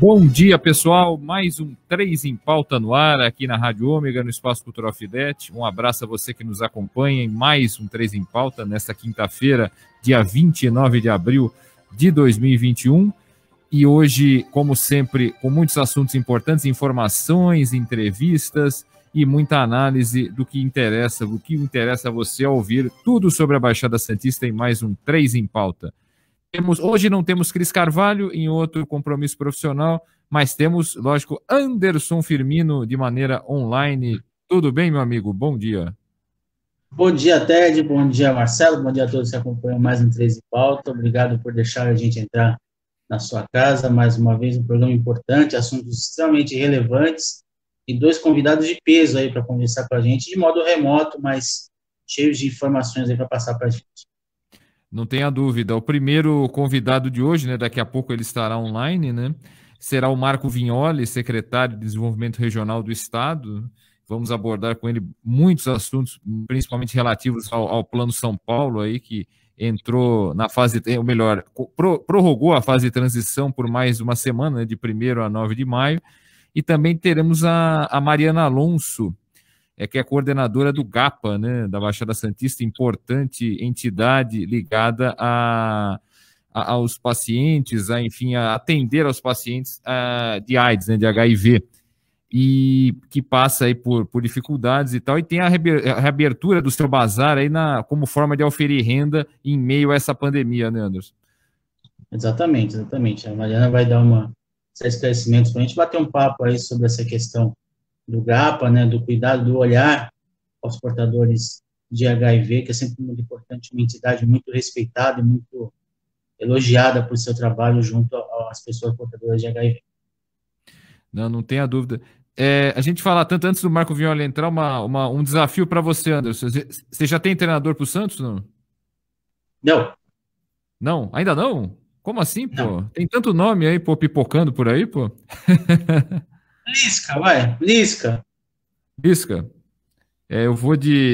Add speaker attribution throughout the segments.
Speaker 1: Bom dia, pessoal. Mais um 3 em Pauta no ar, aqui na Rádio Ômega, no Espaço Cultural Fidete. Um abraço a você que nos acompanha em mais um 3 em Pauta, nesta quinta-feira, dia 29 de abril de 2021. E hoje, como sempre, com muitos assuntos importantes, informações, entrevistas e muita análise do que interessa a você ouvir tudo sobre a Baixada Santista em mais um 3 em Pauta. Hoje não temos Cris Carvalho em outro compromisso profissional, mas temos, lógico, Anderson Firmino de maneira online. Tudo bem, meu amigo? Bom dia.
Speaker 2: Bom dia, Ted. Bom dia, Marcelo. Bom dia a todos que acompanham mais um 3 em Pauta. Obrigado por deixar a gente entrar na sua casa. Mais uma vez, um programa importante, assuntos extremamente relevantes e dois convidados de peso aí para conversar com a gente, de modo remoto, mas cheios de informações aí para passar para a gente.
Speaker 1: Não tenha dúvida. O primeiro convidado de hoje, né, daqui a pouco ele estará online, né, será o Marco Vignoli, secretário de Desenvolvimento Regional do Estado. Vamos abordar com ele muitos assuntos, principalmente relativos ao Plano São Paulo, aí, que entrou na fase, ou melhor, prorrogou a fase de transição por mais uma semana, né, de 1º a 9 de maio. E também teremos a Mariana Alonso, que é coordenadora do GAPA, né, da Baixada Santista, importante entidade ligada aos pacientes, enfim, a atender aos pacientes de AIDS, né, de HIV, e que passa aí por dificuldades e tal, e tem a reabertura do seu bazar aí como forma de oferir renda em meio a essa pandemia, né, Anderson?
Speaker 2: Exatamente. A Mariana vai dar esses esclarecimentos para a gente bater um papo aí sobre essa questão do GAPA, né, do cuidado, do olhar aos portadores de HIV, que é sempre muito importante, uma entidade muito respeitada e muito elogiada por seu trabalho junto às pessoas portadoras de HIV.
Speaker 1: Não tenha dúvida. A gente fala tanto antes do Marco Vignoli entrar, um desafio para você, Anderson. Você já tem treinador para o Santos, não?
Speaker 2: Não.
Speaker 1: Não? Ainda não? Como assim, pô?
Speaker 2: Não.
Speaker 1: Tem tanto nome aí, pô, pipocando por aí, pô.
Speaker 2: Lisca, vai. Lisca.
Speaker 1: Lisca.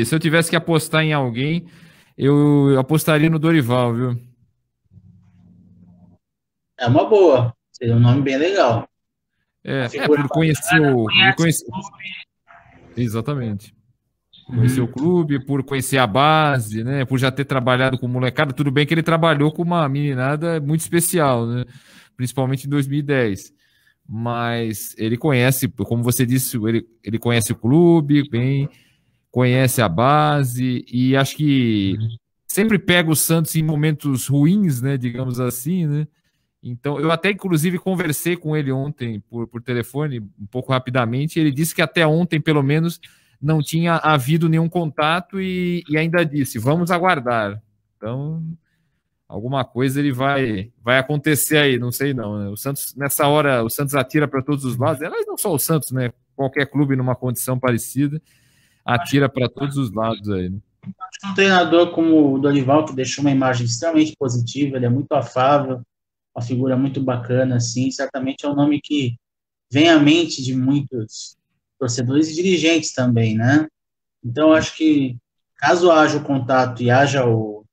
Speaker 1: Se eu tivesse que apostar em alguém, eu apostaria no Dorival, viu?
Speaker 2: É uma boa. Seria um nome bem legal.
Speaker 1: Por conhecer Exatamente. Conhecer o clube, por conhecer a base, né? Por já ter trabalhado com molecada. Tudo bem que ele trabalhou com uma meninada muito especial, né? Principalmente em 2010. Mas ele conhece, como você disse, ele conhece o clube bem, conhece a base e acho que sempre pega o Santos em momentos ruins, né? Digamos assim, né? Então, eu até, inclusive, conversei com ele ontem por telefone, um pouco rapidamente. Ele disse que até ontem, pelo menos, não tinha havido nenhum contato e ainda disse, vamos aguardar. Então, alguma coisa ele vai acontecer aí, não sei não. Né? O Santos, nessa hora, o Santos atira para todos os lados. Mas não só o Santos, né? Qualquer clube numa condição parecida atira para todos os lados aí. Né?
Speaker 2: Acho que um treinador como o Dorival, que deixou uma imagem extremamente positiva, ele é muito afável, uma figura muito bacana, assim, certamente é um nome que vem à mente de muitos torcedores e dirigentes também, né? Então, acho que, caso haja o contato e haja o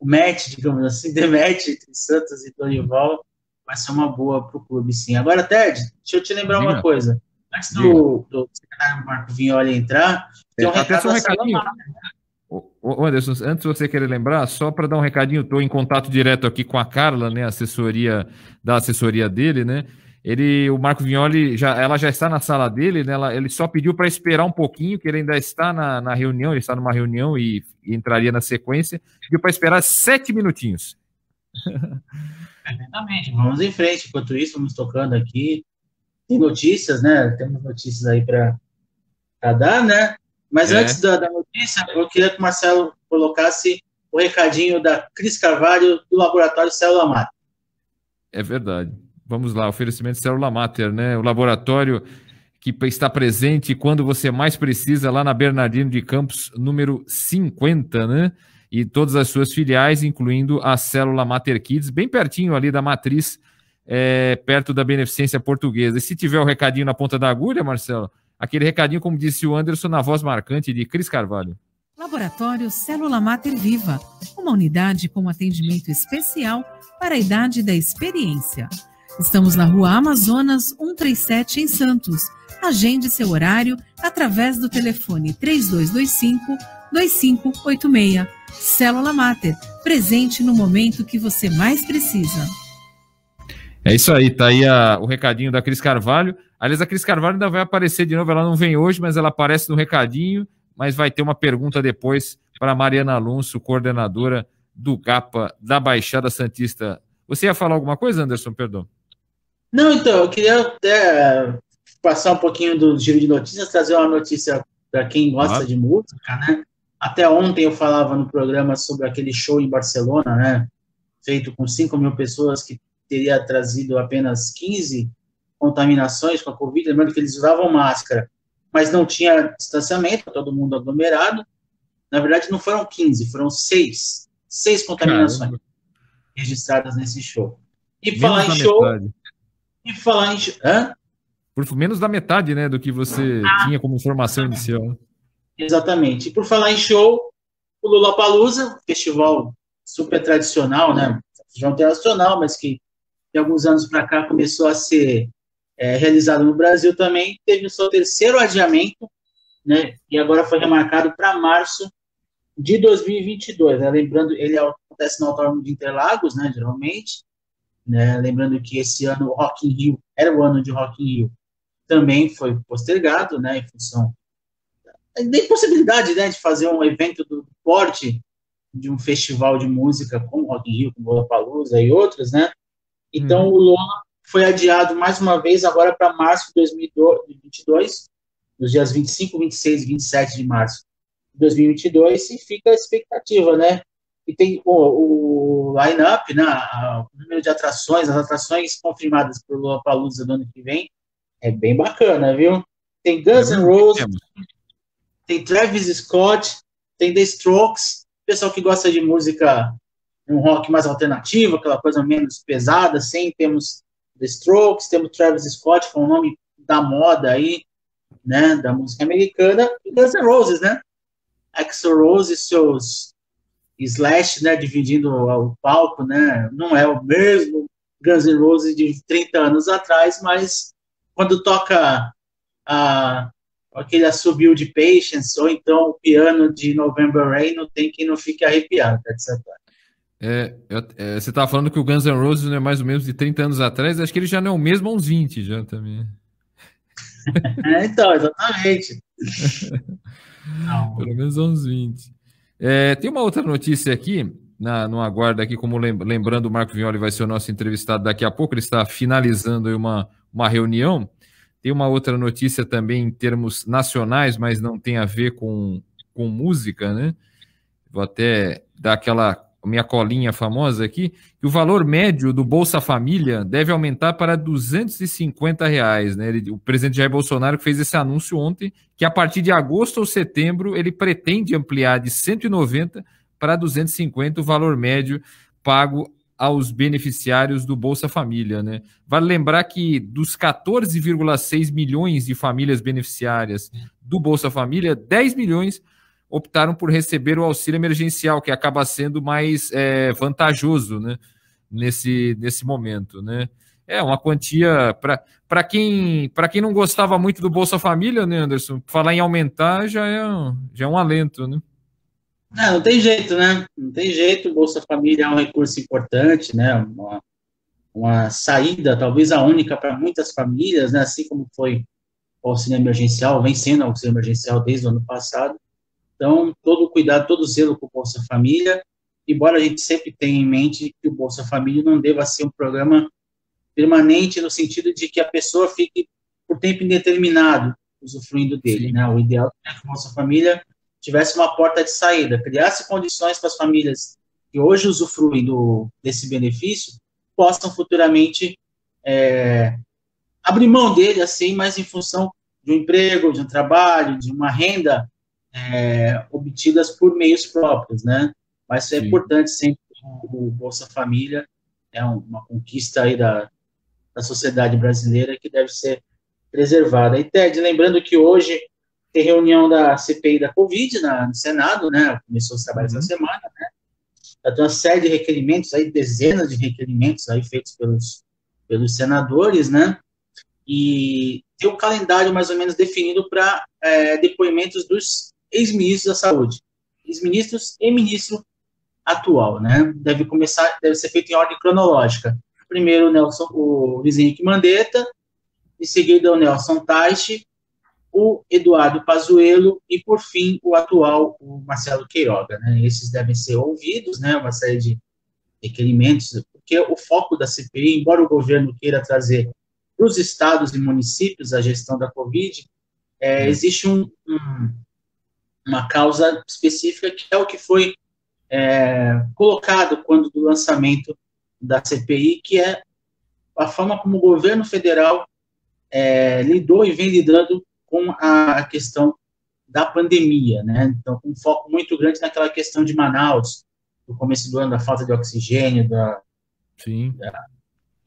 Speaker 2: match, digamos assim, the match entre Santos e Dorival, vai ser uma boa para o clube, sim. Agora, Ted, deixa eu te lembrar uma coisa. Antes do secretário Marco Vignoli entrar, tem um recado da Célula Mater.
Speaker 1: Anderson, antes de você querer lembrar, só para dar um recadinho, estou em contato direto aqui com a Carla, né, da assessoria dele, né? O Marco Vignoli, ela já está na sala dele, né? Ele só pediu para esperar um pouquinho, que ele ainda está na reunião, ele está numa reunião e entraria na sequência. Pediu para esperar 7 minutinhos.
Speaker 2: Perfeitamente, vamos em frente. Enquanto isso, vamos tocando aqui. Tem notícias, né? Temos notícias aí para dar, né? Mas antes da notícia, eu queria que o Marcelo colocasse o recadinho da Cris Carvalho do Laboratório Célula Mater.
Speaker 1: É verdade. Vamos lá, oferecimento Célula Mater, né? O laboratório que está presente quando você mais precisa, lá na Bernardino de Campos, número 50, né? E todas as suas filiais, incluindo a Célula Mater Kids, bem pertinho ali da matriz, perto da Beneficência Portuguesa. E se tiver o recadinho na ponta da agulha, Marcelo, aquele recadinho, como disse o Anderson, na voz marcante de Cris Carvalho.
Speaker 3: Laboratório Célula Mater Viva, uma unidade com atendimento especial para a idade da experiência. Estamos na Rua Amazonas 137, em Santos. Agende seu horário através do telefone 3225-2586. Célula Mater, presente no momento que você mais precisa.
Speaker 1: É isso aí, tá aí o recadinho da Cris Carvalho. Aliás, a Cris Carvalho ainda vai aparecer de novo, ela não vem hoje, mas ela aparece no recadinho, mas vai ter uma pergunta depois para a Mariana Alonso, coordenadora do GAPA da Baixada Santista. Você ia falar alguma coisa, Anderson? Perdão.
Speaker 2: Não, então, eu queria até passar um pouquinho do giro de notícias, trazer uma notícia para quem gosta de música, né? Até ontem eu falava no programa sobre aquele show em Barcelona, né? Feito com 5 mil pessoas, que teria trazido apenas 15 contaminações com a Covid. Lembrando que eles usavam máscara, mas não tinha distanciamento, todo mundo aglomerado. Na verdade, não foram 15, foram 6 contaminações registradas nesse show. E falar em show... E falar em...
Speaker 1: Por menos da metade, né, do que você tinha como informação inicial.
Speaker 2: Exatamente. E por falar em show, o Lollapalooza, festival super tradicional, né, festival internacional, mas que de alguns anos para cá começou a ser realizado no Brasil também, teve o seu terceiro adiamento, né, e agora foi remarcado para março de 2022, né, lembrando, ele acontece no Autódromo de Interlagos, né, geralmente, né, lembrando que esse ano o Rock in Rio, era o ano de Rock in Rio, também foi postergado, né, em função da impossibilidade, né, de fazer um evento do porte de um festival de música como o Rock in Rio, como o Lollapalooza e outros, né. Então o Lola foi adiado mais uma vez agora para março de 2022, nos dias 25, 26 e 27 de março de 2022, e fica a expectativa, né? E tem o line-up, né? O número de atrações, as atrações confirmadas pelo Lollapalooza do ano que vem, é bem bacana, viu? Tem Guns N' Roses, tem Travis Scott, tem The Strokes, pessoal que gosta de música, um rock mais alternativo, aquela coisa menos pesada, sem temos The Strokes, temos Travis Scott, que é um nome da moda aí, né, da música americana, e Guns N' Roses, né? Axl Rose e seus Slash, né, dividindo o palco, né? Não é o mesmo Guns N' Roses de 30 anos atrás, mas quando toca aquele assobio de Patience, ou então o piano de November Rain, não tem quem não fique arrepiado, tá de sacanagem.
Speaker 1: Você estava falando que o Guns N' Roses não é mais ou menos de 30 anos atrás, acho que ele já não é o mesmo há uns 20 já também.
Speaker 2: Então, exatamente.
Speaker 1: Pelo menos há uns 20. Tem uma outra notícia aqui, no aguardo aqui, como lembrando, o Marco Vignoli vai ser o nosso entrevistado daqui a pouco, ele está finalizando aí uma reunião. Tem uma outra notícia também em termos nacionais, mas não tem a ver com música, né? Vou até dar aquela minha colinha famosa aqui, que o valor médio do Bolsa Família deve aumentar para R$250, né? O presidente Jair Bolsonaro fez esse anúncio ontem, que a partir de agosto ou setembro ele pretende ampliar de 190 para 250 o valor médio pago aos beneficiários do Bolsa Família, né? Vale lembrar que dos 14,6 milhões de famílias beneficiárias do Bolsa Família, 10 milhões optaram por receber o auxílio emergencial, que acaba sendo mais vantajoso, né, nesse momento, né? É uma quantia para quem não gostava muito do Bolsa Família, né, Anderson? Falar em aumentar já é um alento, né?
Speaker 2: Não tem jeito, né? Não tem jeito. O Bolsa Família é um recurso importante, né? Uma saída, talvez a única para muitas famílias, né? Assim como foi o auxílio emergencial, vem sendo o auxílio emergencial desde o ano passado. Então, todo cuidado, todo zelo com o Bolsa Família, embora a gente sempre tenha em mente que o Bolsa Família não deva ser um programa permanente, no sentido de que a pessoa fique por tempo indeterminado usufruindo dele, né? O ideal é que o Bolsa Família tivesse uma porta de saída, criasse condições para as famílias que hoje usufruem desse benefício, possam futuramente abrir mão dele, assim, mas em função de um emprego, de um trabalho, de uma renda obtidas por meios próprios, né? Mas é importante sempre o Bolsa Família, é uma conquista aí da sociedade brasileira que deve ser preservada. E, Ted, lembrando que hoje tem reunião da CPI da Covid no Senado, né? Começou os trabalhos essa semana, né? Já tem uma série de requerimentos aí, dezenas de requerimentos aí feitos pelos pelos senadores, né? E tem um calendário mais ou menos definido para depoimentos dos ex-ministros da saúde, ex-ministros e ministro atual, né? Deve ser feito em ordem cronológica. Primeiro o Luiz Henrique Mandetta, em seguida o Nelson Teich, o Eduardo Pazuello e, por fim, o atual, o Marcelo Queiroga, né? Esses devem ser ouvidos, né? Uma série de requerimentos, porque o foco da CPI, embora o governo queira trazer para os estados e municípios a gestão da Covid, existe uma causa específica que é o que foi colocado quando do lançamento da CPI, que é a forma como o governo federal lidou e vem lidando com a questão da pandemia, né? Então, com um foco muito grande naquela questão de Manaus, no começo do ano, da falta de oxigênio,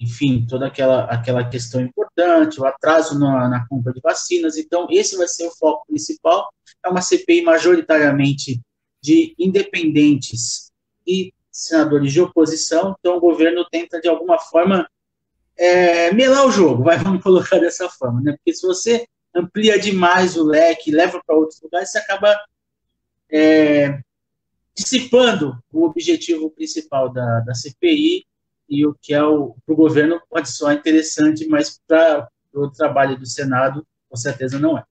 Speaker 2: enfim, toda aquela questão importante, o atraso na compra de vacinas. Então, esse vai ser o foco principal. É uma CPI majoritariamente de independentes e senadores de oposição. Então, o governo tenta, de alguma forma, melar o jogo, vamos colocar dessa forma, né? Porque se você amplia demais o leque, leva para outros lugares, você acaba dissipando o objetivo principal da CPI, e o que para o governo pode soar interessante, mas para o trabalho do Senado, com certeza não é.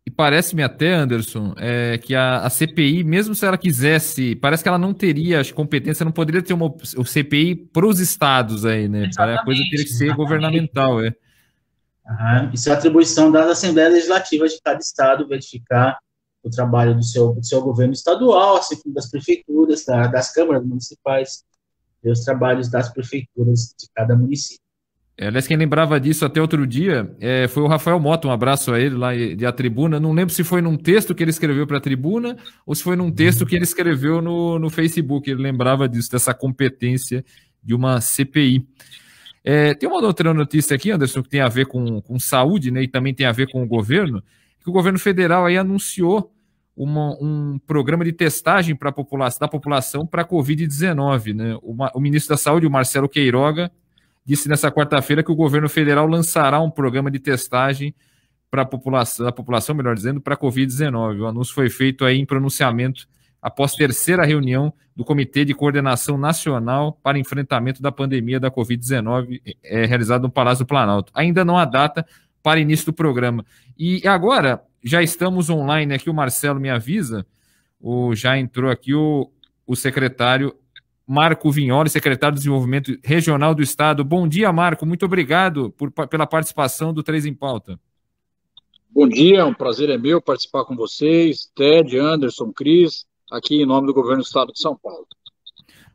Speaker 1: E parece-me até, Anderson, que a CPI, mesmo se ela quisesse, parece que ela não teria competência, não poderia ter uma CPI para os estados aí, né? A coisa teria que ser governamental,
Speaker 2: Isso é atribuição das Assembleias Legislativas de cada estado, verificar o trabalho do seu governo estadual, assim como das prefeituras, das câmaras municipais, e os trabalhos das prefeituras de cada município.
Speaker 1: Aliás, quem lembrava disso até outro dia foi o Rafael Mota, um abraço a ele lá de A Tribuna. Não lembro se foi num texto que ele escreveu para a Tribuna ou se foi num texto que ele escreveu no Facebook. Ele lembrava disso, dessa competência de uma CPI. Tem uma outra notícia aqui, Anderson, que tem a ver com saúde, né, e também tem a ver com o governo, que o governo federal aí anunciou um programa de testagem da população para a Covid-19. Né? O ministro da Saúde, o Marcelo Queiroga, disse nessa quarta-feira que o governo federal lançará um programa de testagem para a população, melhor dizendo, para a Covid-19. O anúncio foi feito aí em pronunciamento após terceira reunião do Comitê de Coordenação Nacional para Enfrentamento da Pandemia da Covid-19, realizado no Palácio do Planalto. Ainda não há data para início do programa. E agora, já estamos online aqui, o Marcelo me avisa, já entrou aqui o secretário Marco Vignoli, secretário de Desenvolvimento Regional do Estado. Bom dia, Marco. Muito obrigado pela participação do 3 em Pauta.
Speaker 4: Bom dia, um prazer é meu participar com vocês, Ted, Anderson, Cris, aqui em nome do Governo do Estado de São Paulo.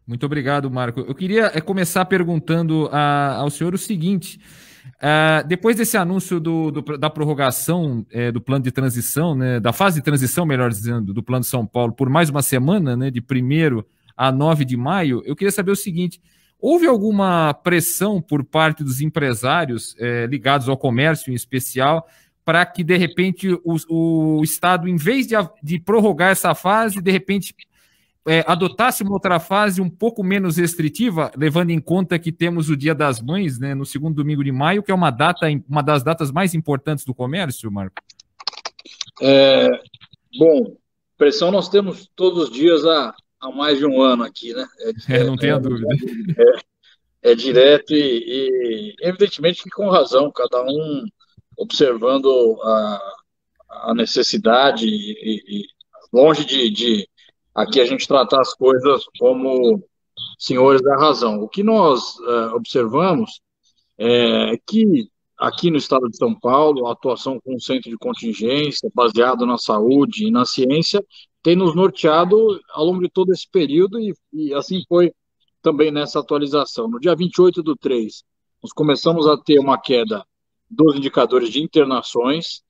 Speaker 1: Muito obrigado, Marco. Eu queria começar perguntando ao senhor o seguinte: depois desse anúncio da prorrogação do plano de transição, né, da fase de transição, melhor dizendo, do Plano de São Paulo, por mais uma semana, né, de 1º a 9 de maio, eu queria saber o seguinte: houve alguma pressão por parte dos empresários ligados ao comércio em especial, para que, de repente, o Estado, em vez de prorrogar essa fase, de repente, adotasse uma outra fase um pouco menos restritiva, levando em conta que temos o Dia das Mães, né, no 2º domingo de maio, que é uma das datas mais importantes do comércio, Marco?
Speaker 4: Bom, pressão nós temos todos os dias há mais de um ano aqui, né?
Speaker 1: Não tenha dúvida.
Speaker 4: É direto e evidentemente que com razão, cada um observando a necessidade e longe de aqui a gente tratar as coisas como senhores da razão. O que nós observamos é que aqui no estado de São Paulo, a atuação com o centro de contingência, baseado na saúde e na ciência, tem nos norteado ao longo de todo esse período e assim foi também nessa atualização. No dia 28/3, nós começamos a ter uma queda dos indicadores de internações.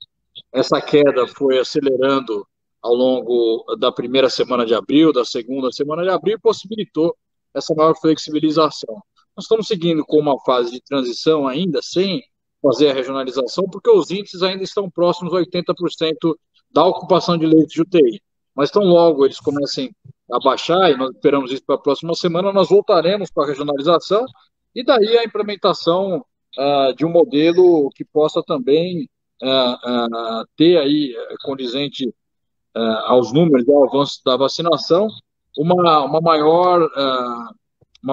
Speaker 4: Essa queda foi acelerando ao longo da primeira semana de abril, da segunda semana de abril, e possibilitou essa maior flexibilização. Nós estamos seguindo com uma fase de transição ainda, sem fazer a regionalização, porque os índices ainda estão próximos a 80% da ocupação de leitos de UTI. Mas tão logo eles comecem a baixar, e nós esperamos isso para a próxima semana, nós voltaremos para a regionalização, e daí a implementação de um modelo que possa também ter aí, condizente aos números do avanço da vacinação, uma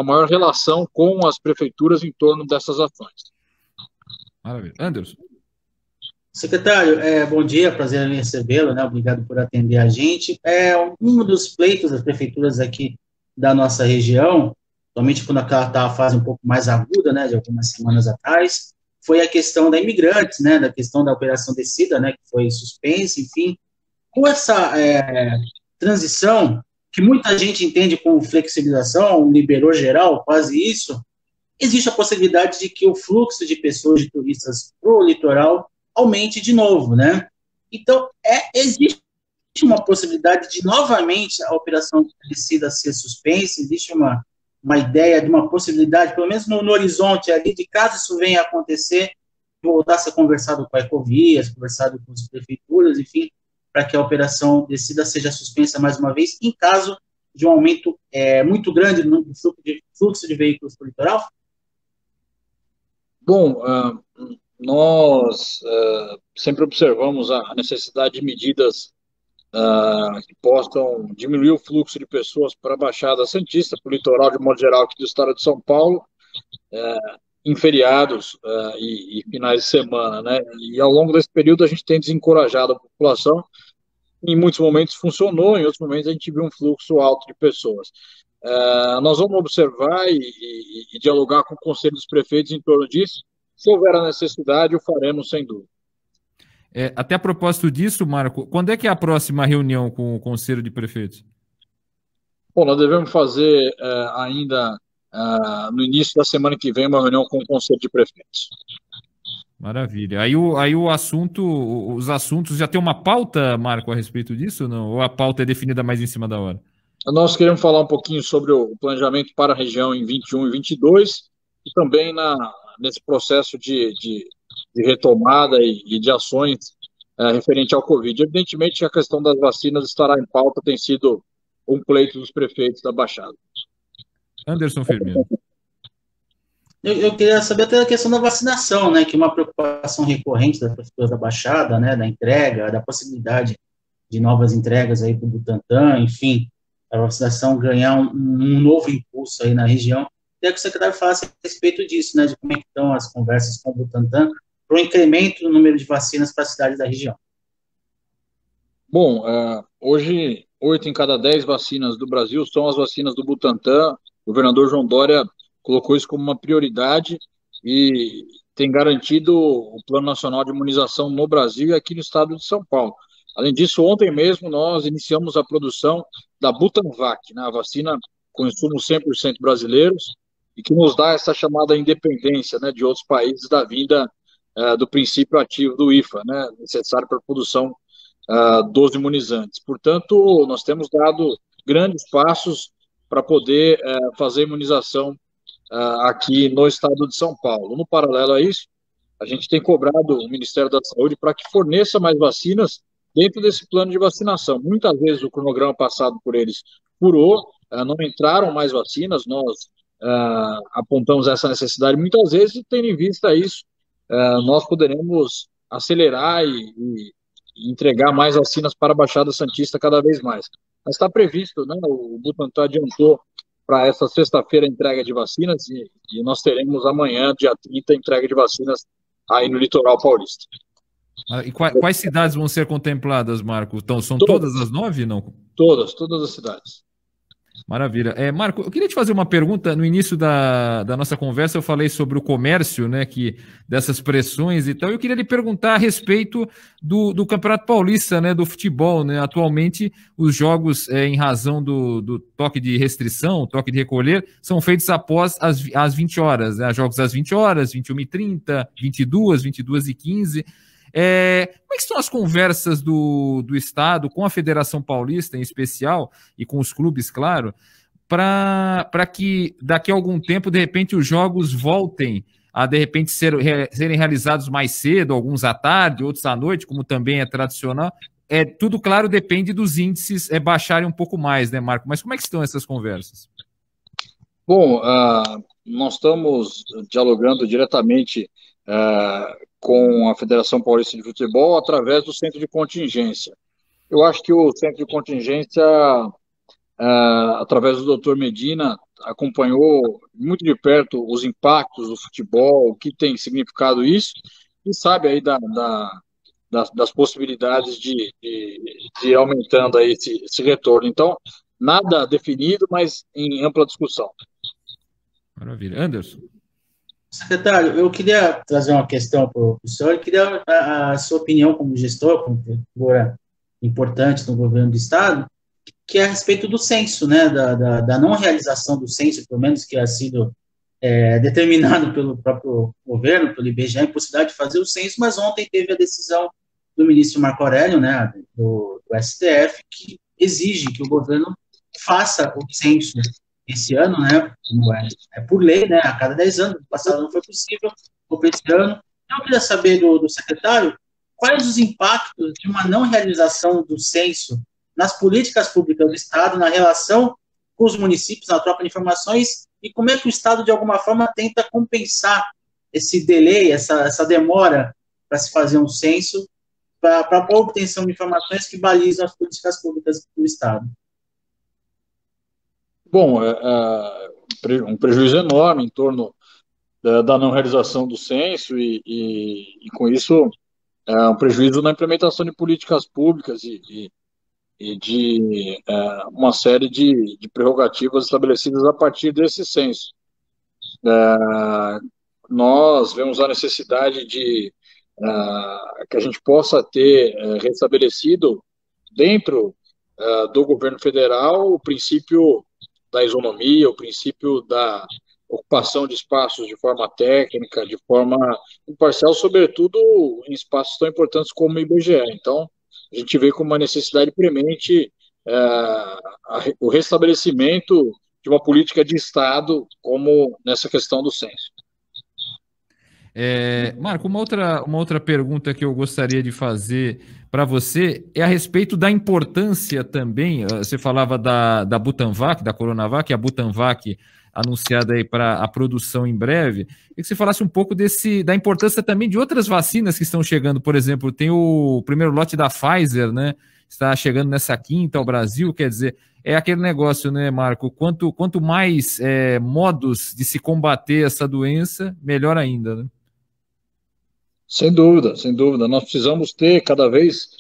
Speaker 4: maior relação com as prefeituras em torno dessas ações.
Speaker 1: Maravilha. Anderson.
Speaker 2: Secretário, bom dia, prazer em recebê-lo, né? Obrigado por atender a gente. Um dos pleitos das prefeituras aqui da nossa região, somente quando ela está a fase um pouco mais aguda, né, de algumas semanas atrás, foi a questão da imigrantes, né, da questão da Operação Descida, né, que foi suspensa, enfim. Com essa transição, que muita gente entende como flexibilização, liberou geral, quase isso, existe a possibilidade de que o fluxo de pessoas, de turistas para o litoral aumente de novo, né? Então, existe uma possibilidade de, novamente, a Operação Descida ser suspensa, existe uma ideia de uma possibilidade, pelo menos no horizonte ali, de caso isso venha a acontecer, voltar a ser conversado com a Ecovias, conversado com as prefeituras, enfim, para que a Operação Descida seja suspensa mais uma vez, em caso de um aumento muito grande no fluxo de veículos para o litoral?
Speaker 4: Bom, nós sempre observamos a necessidade de medidas que possam diminuir o fluxo de pessoas para a Baixada Santista, para o litoral de modo geral aqui do estado de São Paulo, em feriados e finais de semana, né? E ao longo desse período a gente tem desencorajado a população. Em muitos momentos funcionou, em outros momentos a gente viu um fluxo alto de pessoas. Nós vamos observar e dialogar com o Conselho dos Prefeitos em torno disso. Se houver a necessidade, o faremos sem dúvida.
Speaker 1: Até a propósito disso, Marco, quando é que é a próxima reunião com o Conselho de Prefeitos?
Speaker 4: Bom, nós devemos fazer ainda no início da semana que vem uma reunião com o Conselho de Prefeitos.
Speaker 1: Maravilha. Aí o assunto, os assuntos, já tem uma pauta, Marco, a respeito disso ou não? Ou a pauta é definida mais em cima da hora?
Speaker 4: Nós queremos falar um pouquinho sobre o planejamento para a região em 21 e 22 e também nesse processo de retomada e de ações referente ao Covid. Evidentemente, a questão das vacinas estará em pauta, tem sido um pleito dos prefeitos da Baixada.
Speaker 1: Anderson Firmino.
Speaker 2: Eu queria saber até a questão da vacinação, né, que é uma preocupação recorrente das prefeituras da Baixada, né, da entrega, da possibilidade de novas entregas aí para o Butantan, enfim, a vacinação ganhar um novo impulso aí na região. Queria que o secretário falasse a respeito disso, né, de como é que estão as conversas com o Butantan para o incremento no número de vacinas para a cidade da região.
Speaker 4: Bom, hoje 8 em cada 10 vacinas do Brasil são as vacinas do Butantan. O governador João Dória colocou isso como uma prioridade e tem garantido o Plano Nacional de Imunização no Brasil e aqui no estado de São Paulo. Além disso, ontem mesmo nós iniciamos a produção da Butanvac, né, a vacina com insumos 100% brasileiros e que nos dá essa chamada independência, né, de outros países da vinda do princípio ativo do IFA, né, necessário para a produção dos imunizantes. Portanto, nós temos dado grandes passos para poder fazer a imunização aqui no estado de São Paulo. No paralelo a isso, a gente tem cobrado o Ministério da Saúde para que forneça mais vacinas dentro desse plano de vacinação. Muitas vezes o cronograma passado por eles furou, não entraram mais vacinas, nós apontamos essa necessidade muitas vezes e, tendo em vista isso, nós poderemos acelerar e entregar mais vacinas para a Baixada Santista cada vez mais. Mas está previsto, né, o Butantan adiantou para essa sexta-feira a entrega de vacinas e nós teremos amanhã, dia 30, a entrega de vacinas aí no litoral paulista.
Speaker 1: E quais cidades vão ser contempladas, Marco? Então, são todas as 9, não?
Speaker 4: Todas as cidades.
Speaker 1: Maravilha. Marco, eu queria te fazer uma pergunta. No início da nossa conversa eu falei sobre o comércio, né, dessas pressões e tal. Eu queria lhe perguntar a respeito do Campeonato Paulista, né, do futebol, né? Atualmente os jogos, em razão do toque de restrição, toque de recolher, são feitos após as 20 horas, né? Jogos às 20 horas, 21h30, 22, 22h15. Como é que estão as conversas do Estado com a Federação Paulista, em especial, e com os clubes, claro, para que daqui a algum tempo, de repente, os jogos voltem a, de repente, serem realizados mais cedo, alguns à tarde, outros à noite, como também é tradicional? Tudo, claro, depende dos índices baixarem um pouco mais, né, Marco? Mas como é que estão essas conversas?
Speaker 4: Bom, nós estamos dialogando diretamente com a Federação Paulista de Futebol através do Centro de Contingência. Eu acho que o Centro de Contingência, através do Dr. Medina, acompanhou muito de perto os impactos do futebol, o que tem significado isso, e sabe aí das possibilidades de ir aumentando aí esse retorno. Então, nada definido, mas em ampla discussão.
Speaker 1: Maravilha. Anderson?
Speaker 2: Secretário, eu queria trazer uma questão para o senhor, eu queria a sua opinião como gestor, como figura importante no governo do Estado, que é a respeito do censo, né, da não realização do censo, pelo menos que ha sido determinado pelo próprio governo, pelo IBGE, a impossibilidade de fazer o censo, mas ontem teve a decisão do ministro Marco Aurélio, né, do STF, que exige que o governo faça o censo esse ano, né, como é por lei, né, a cada 10 anos, no passado não foi possível, foi para esse ano. Eu queria saber do secretário quais os impactos de uma não realização do censo nas políticas públicas do Estado, na relação com os municípios, na troca de informações, e como é que o Estado, de alguma forma, tenta compensar esse delay, essa demora para se fazer um censo, para a obtenção de informações que balizam as políticas públicas do Estado.
Speaker 4: Bom, um prejuízo enorme em torno da não realização do censo e com isso, um prejuízo na implementação de políticas públicas e de uma série de prerrogativas estabelecidas a partir desse censo. Nós vemos a necessidade de que a gente possa ter restabelecido dentro do governo federal o princípio da isonomia, o princípio da ocupação de espaços de forma técnica, de forma imparcial, sobretudo em espaços tão importantes como o IBGE. Então, a gente vê como uma necessidade premente o restabelecimento de uma política de Estado, como nessa questão do censo.
Speaker 1: Marco, uma outra pergunta que eu gostaria de fazer para você é a respeito da importância também. Você falava da Butanvac, da Coronavac, a Butanvac anunciada aí para a produção em breve. Queria que você falasse um pouco da importância também de outras vacinas que estão chegando. Por exemplo, tem o primeiro lote da Pfizer, né? Está chegando nessa quinta ao Brasil. Quer dizer, é aquele negócio, né, Marco? Quanto mais modos de se combater essa doença, melhor ainda, né?
Speaker 4: Sem dúvida, sem dúvida. Nós precisamos ter cada vez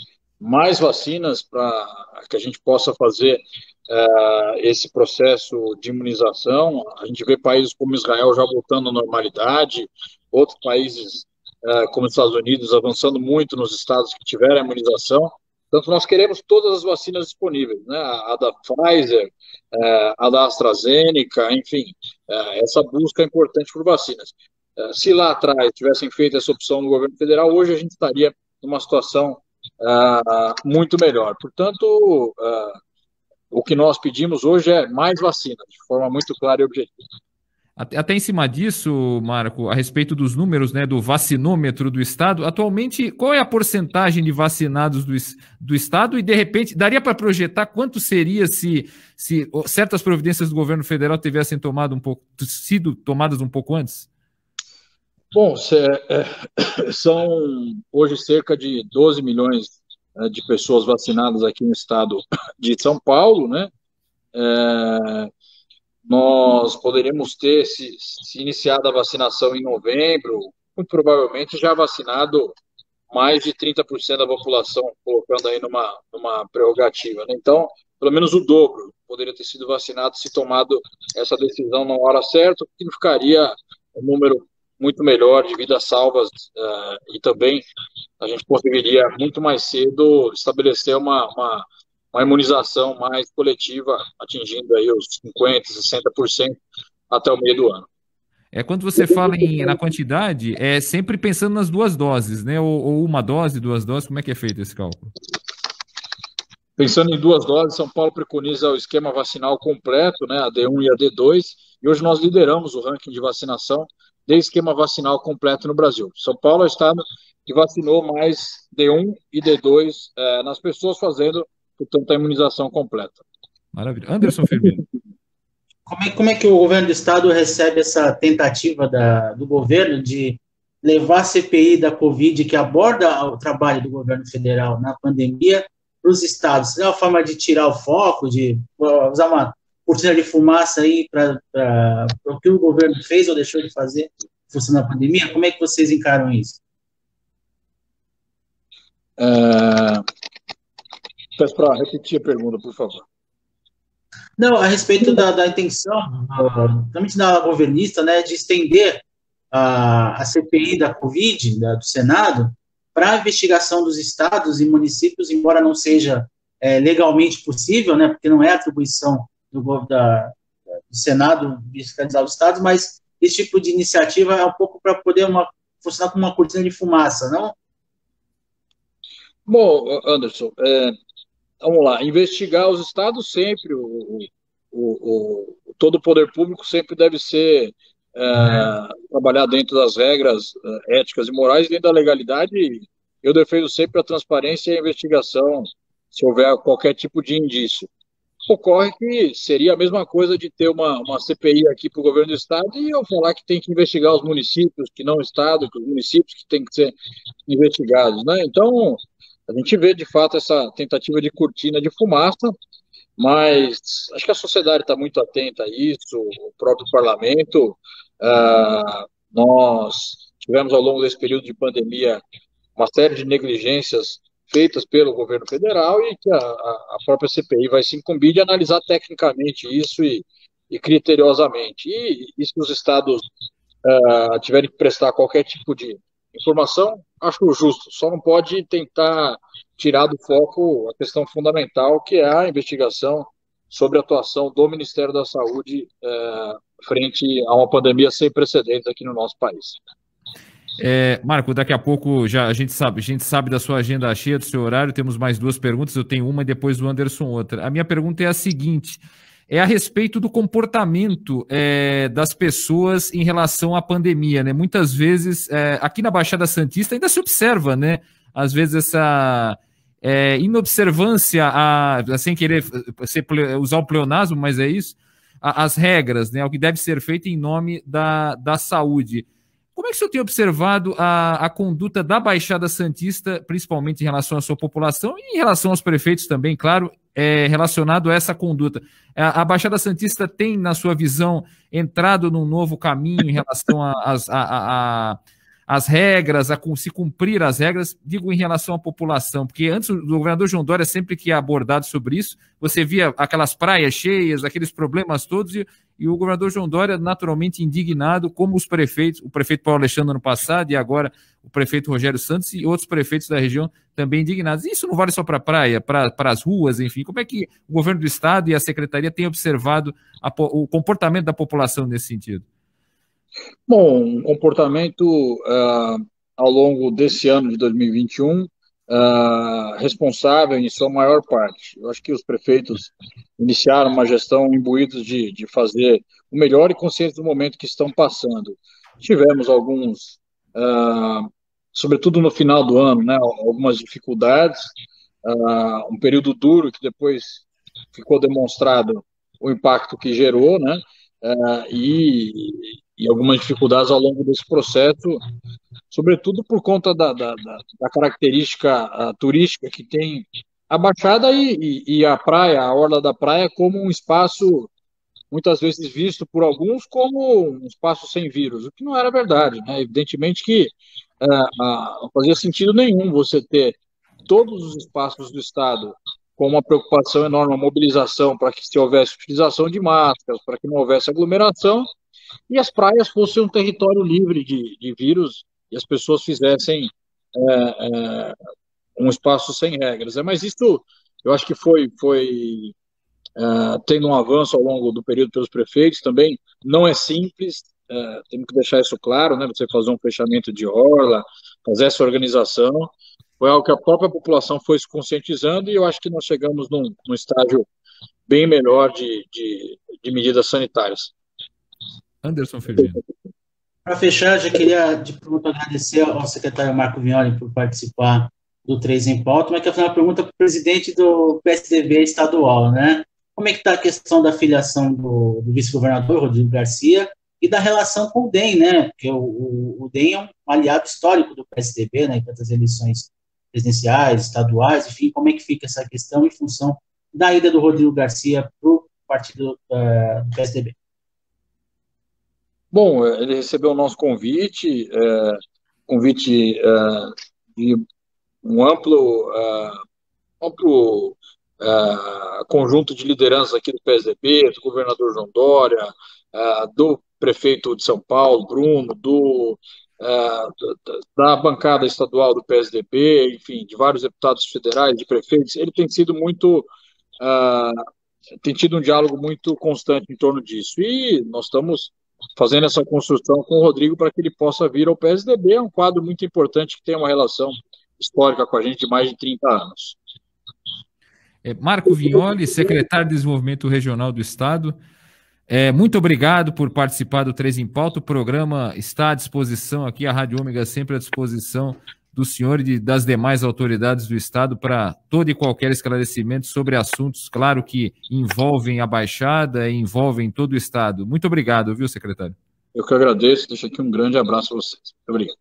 Speaker 4: mais vacinas para que a gente possa fazer esse processo de imunização. A gente vê países como Israel já voltando à normalidade, outros países como os Estados Unidos avançando muito nos estados que tiveram a imunização. Portanto, nós queremos todas as vacinas disponíveis, né? A da Pfizer, a da AstraZeneca, enfim, essa busca é importante por vacinas. Se lá atrás tivessem feito essa opção no governo federal, hoje a gente estaria numa situação muito melhor. Portanto, o que nós pedimos hoje é mais vacinas, de forma muito clara e objetiva.
Speaker 1: Até em cima disso, Marco, a respeito dos números, né, do vacinômetro do Estado, atualmente, qual é a porcentagem de vacinados do Estado e, de repente, daria para projetar quanto seria se certas providências do governo federal tivessem sido tomadas um pouco antes?
Speaker 4: Bom, são hoje cerca de 12 milhões de pessoas vacinadas aqui no estado de São Paulo, né? Nós poderíamos ter, se iniciado a vacinação em novembro, muito provavelmente já vacinado mais de 30% da população, colocando aí numa prerrogativa, né? Então, pelo menos o dobro poderia ter sido vacinado se tomado essa decisão na hora certa, o que significaria um número muito melhor de vidas salvas e também a gente conseguiria muito mais cedo estabelecer uma imunização mais coletiva, atingindo aí os 50%, 60% até o meio do ano.
Speaker 1: Quando você fala na quantidade, é sempre pensando nas duas doses, né? Ou uma dose, duas doses, como é que é feito esse cálculo?
Speaker 4: Pensando em duas doses, São Paulo preconiza o esquema vacinal completo, né, a D1 e a D2, e hoje nós lideramos o ranking de vacinação de esquema vacinal completo no Brasil. São Paulo é o estado que vacinou mais D1 e D2 nas pessoas fazendo, portanto, a imunização completa.
Speaker 1: Maravilha. Anderson Firmino.
Speaker 2: como é que o governo do estado recebe essa tentativa do governo de levar a CPI da Covid, que aborda o trabalho do governo federal na pandemia, para os estados? É uma forma de tirar o foco, de usar uma cortina de fumaça aí para o que o governo fez ou deixou de fazer em função da pandemia? Como é que vocês encaram isso?
Speaker 4: Peço para repetir a pergunta, por favor.
Speaker 2: Não, a respeito da intenção, principalmente da governista, né, de estender a CPI da Covid, do Senado, para a investigação dos estados e municípios, embora não seja legalmente possível, né, porque não é atribuição do Senado fiscalizar os estados, mas esse tipo de iniciativa é um pouco para poder funcionar como uma cortina de fumaça, não?
Speaker 4: Bom, Anderson, vamos lá, investigar os estados sempre, todo o poder público sempre deve ser trabalhar dentro das regras éticas e morais, dentro da legalidade. Eu defendo sempre a transparência e a investigação, se houver qualquer tipo de indício. Ocorre que seria a mesma coisa de ter uma CPI aqui para o governo do estado e eu falar que tem que investigar os municípios, que não o estado, que os municípios que têm que ser investigados, né? Então, a gente vê, de fato, essa tentativa de cortina de fumaça, mas acho que a sociedade está muito atenta a isso, o próprio parlamento. Nós tivemos, ao longo desse período de pandemia, uma série de negligências feitas pelo governo federal e que a própria CPI vai se incumbir de analisar tecnicamente isso e criteriosamente. E se os estados tiverem que prestar qualquer tipo de informação, acho justo, só não pode tentar tirar do foco a questão fundamental, que é a investigação sobre a atuação do Ministério da Saúde frente a uma pandemia sem precedentes aqui no nosso país.
Speaker 1: Marco, daqui a pouco a gente sabe da sua agenda cheia, do seu horário, temos mais duas perguntas, eu tenho uma e depois do Anderson outra. A minha pergunta é a seguinte, a respeito do comportamento das pessoas em relação à pandemia, né? Muitas vezes, aqui na Baixada Santista ainda se observa, né? Às vezes essa inobservância, sem querer usar o pleonasmo, mas é isso, as regras, né? O que deve ser feito em nome da saúde. Como é que o senhor tem observado a conduta da Baixada Santista, principalmente em relação à sua população e em relação aos prefeitos também, claro, relacionado a essa conduta? A Baixada Santista tem, na sua visão, entrado num novo caminho em relação às regras, a se cumprir as regras, digo em relação à população, porque antes o governador João Dória, sempre que é abordado sobre isso, você via aquelas praias cheias, aqueles problemas todos, e o governador João Dória naturalmente indignado, como os prefeitos, o prefeito Paulo Alexandre ano passado e agora o prefeito Rogério Santos e outros prefeitos da região também indignados. E isso não vale só para a praia, para as ruas, enfim. Como é que o governo do estado e a secretaria têm observado o comportamento da população nesse sentido?
Speaker 4: Bom, um comportamento ao longo desse ano de 2021 responsável em sua maior parte. Eu acho que os prefeitos iniciaram uma gestão imbuídos de fazer o melhor e conscientes do momento que estão passando. Tivemos alguns, sobretudo no final do ano, né, algumas dificuldades, um período duro que depois ficou demonstrado o impacto que gerou, né, e algumas dificuldades ao longo desse processo, sobretudo por conta da característica turística que tem a Baixada e a praia, a orla da praia, como um espaço muitas vezes visto por alguns como um espaço sem vírus, o que não era verdade, né? Evidentemente que não fazia sentido nenhum você ter todos os espaços do Estado com uma preocupação enorme, uma mobilização para que se houvesse utilização de máscaras, para que não houvesse aglomeração, e as praias fossem um território livre de vírus e as pessoas fizessem um espaço sem regras. Mas isso, eu acho que foi tendo um avanço ao longo do período pelos prefeitos, também não é simples, temos que deixar isso claro, né? Você fazer um fechamento de orla, fazer essa organização, foi algo que a própria população foi se conscientizando e eu acho que nós chegamos num estágio bem melhor de medidas sanitárias.
Speaker 1: Anderson Firmino.
Speaker 2: Para fechar, já queria de pronto agradecer ao secretário Marco Vignoli por participar do 3 em Pauta, mas quero fazer uma pergunta para o presidente do PSDB estadual, né? como é que está a questão da filiação do vice-governador, Rodrigo Garcia, e da relação com o DEM, né? Porque o DEM é um aliado histórico do PSDB, né? Em tantas eleições presidenciais, estaduais, enfim, como é que fica essa questão em função da ida do Rodrigo Garcia para o partido do PSDB?
Speaker 4: Bom, ele recebeu o nosso convite, de um amplo conjunto de lideranças aqui do PSDB, do governador João Dória, do prefeito de São Paulo, Bruno, da bancada estadual do PSDB, enfim, de vários deputados federais, de prefeitos. Ele tem sido tem tido um diálogo muito constante em torno disso. E nós estamos fazendo essa construção com o Rodrigo para que ele possa vir ao PSDB. É um quadro muito importante que tem uma relação histórica com a gente de mais de 30 anos.
Speaker 1: Marco Vignoli, secretário de Desenvolvimento Regional do Estado, muito obrigado por participar do 3 em Pauta. O programa está à disposição aqui, a Rádio Ômega sempre à disposição do senhor e das demais autoridades do Estado para todo e qualquer esclarecimento sobre assuntos, claro, que envolvem a Baixada e envolvem todo o Estado. Muito obrigado, viu, secretário?
Speaker 4: Eu que agradeço, deixo aqui um grande abraço a vocês. Muito obrigado.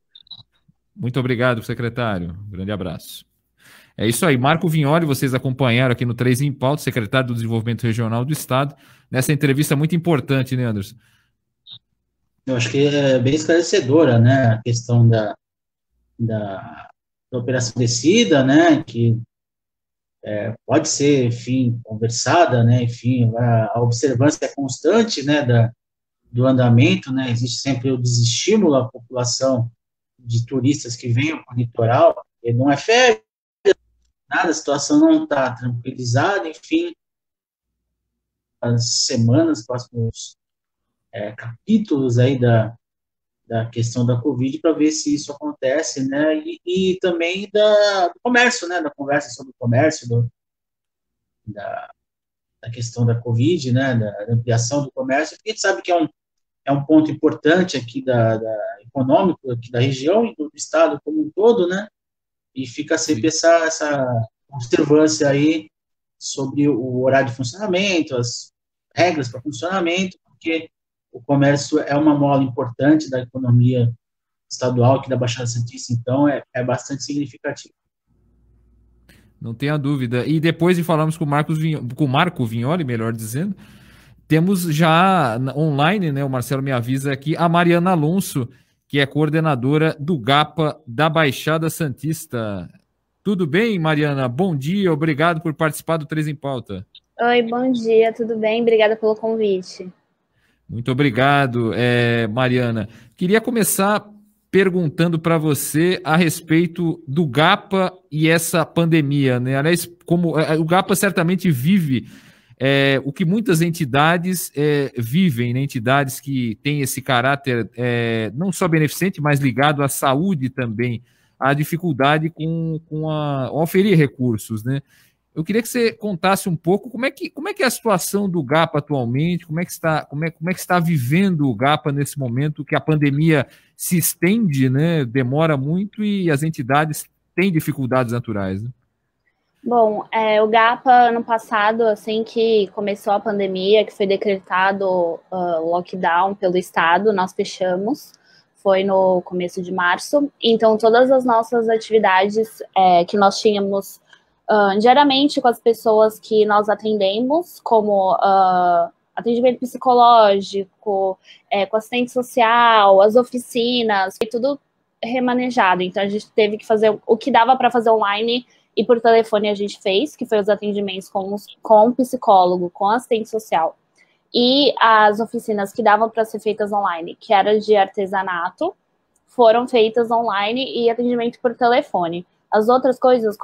Speaker 1: Muito obrigado, secretário. Um grande abraço. É isso aí, Marco Vignoli, vocês acompanharam aqui no 3 em Pauta, secretário do Desenvolvimento Regional do Estado, nessa entrevista muito importante, né, Anderson?
Speaker 2: Eu acho que é bem esclarecedora, né, a questão da Operação Descida, né, que pode ser, enfim, conversada, né, enfim, a observância constante, né, do andamento, né, existe sempre o desestímulo à população de turistas que venham para o litoral, e não é férias, nada, a situação não está tranquilizada, enfim, as semanas, próximos capítulos aí da questão da Covid, para ver se isso acontece, né, e também do comércio, né, da conversa sobre o comércio, da questão da Covid, né, da ampliação do comércio, porque a gente sabe que é um ponto importante aqui econômico aqui da região e do estado como um todo, né, e fica sempre essa observância aí sobre o horário de funcionamento, as regras para funcionamento, porque o comércio é uma mola importante da economia estadual aqui da Baixada Santista, então bastante significativo.
Speaker 1: Não tenha dúvida. E depois de falarmos com o Marco Vignoli, melhor dizendo, temos já online, né, o Marcelo me avisa aqui, a Mariana Alonso, que é coordenadora do GAPA da Baixada Santista. Tudo bem, Mariana? Bom dia, obrigado por participar do 3 em Pauta.
Speaker 5: Oi, bom dia, tudo bem? Obrigada pelo convite.
Speaker 1: Muito obrigado, Mariana. Queria começar perguntando para você a respeito do GAPA e essa pandemia, né? Aliás, como o GAPA certamente vive o que muitas entidades vivem, né? Entidades que têm esse caráter não só beneficente, mas ligado à saúde também, a dificuldade ao oferir recursos, né? Eu queria que você contasse um pouco como é que é a situação do GAPA atualmente, como é que está vivendo o GAPA nesse momento que a pandemia se estende, né? Demora muito e as entidades têm dificuldades naturais, né?
Speaker 5: Bom, o GAPA, ano passado, assim que começou a pandemia, que foi decretado lockdown pelo Estado, nós fechamos. Foi no começo de março, então todas as nossas atividades que nós tínhamos diariamente com as pessoas que nós atendemos, como atendimento psicológico, com assistente social, as oficinas, foi tudo remanejado, então a gente teve que fazer o que dava para fazer online e por telefone a gente fez, que foi os atendimentos com o psicólogo, com assistente social. E as oficinas que davam para ser feitas online, que era de artesanato, foram feitas online e atendimento por telefone. As outras coisas,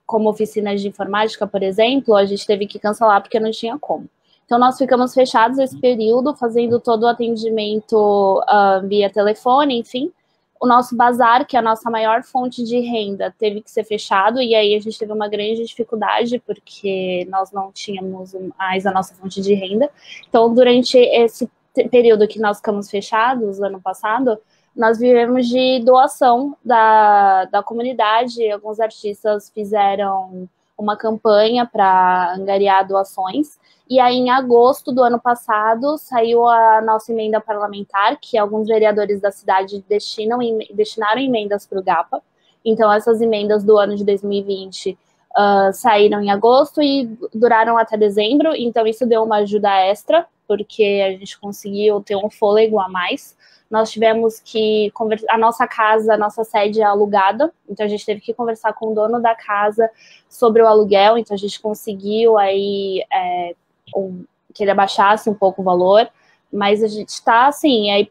Speaker 5: como oficinas de informática, por exemplo, a gente teve que cancelar porque não tinha como. Então, nós ficamos fechados esse período, fazendo todo o atendimento via telefone, enfim. O nosso bazar, que é a nossa maior fonte de renda, teve que ser fechado, e aí a gente teve uma grande dificuldade, porque nós não tínhamos mais a nossa fonte de renda. Então, durante esse período que nós ficamos fechados, ano passado, nós vivemos de doação da comunidade. Alguns artistas fizeram uma campanha para angariar doações. E aí, em agosto do ano passado, saiu a nossa emenda parlamentar, que alguns vereadores da cidade destinaram emendas para o GAPA. Então, essas emendas do ano de 2020 saíram em agosto e duraram até dezembro. Então, isso deu uma ajuda extra, porque a gente conseguiu ter um fôlego a mais. Nós tivemos que conversar, a nossa casa, a nossa sede é alugada, então a gente teve que conversar com o dono da casa sobre o aluguel, então a gente conseguiu aí que ele abaixasse um pouco o valor, mas a gente está assim, aí,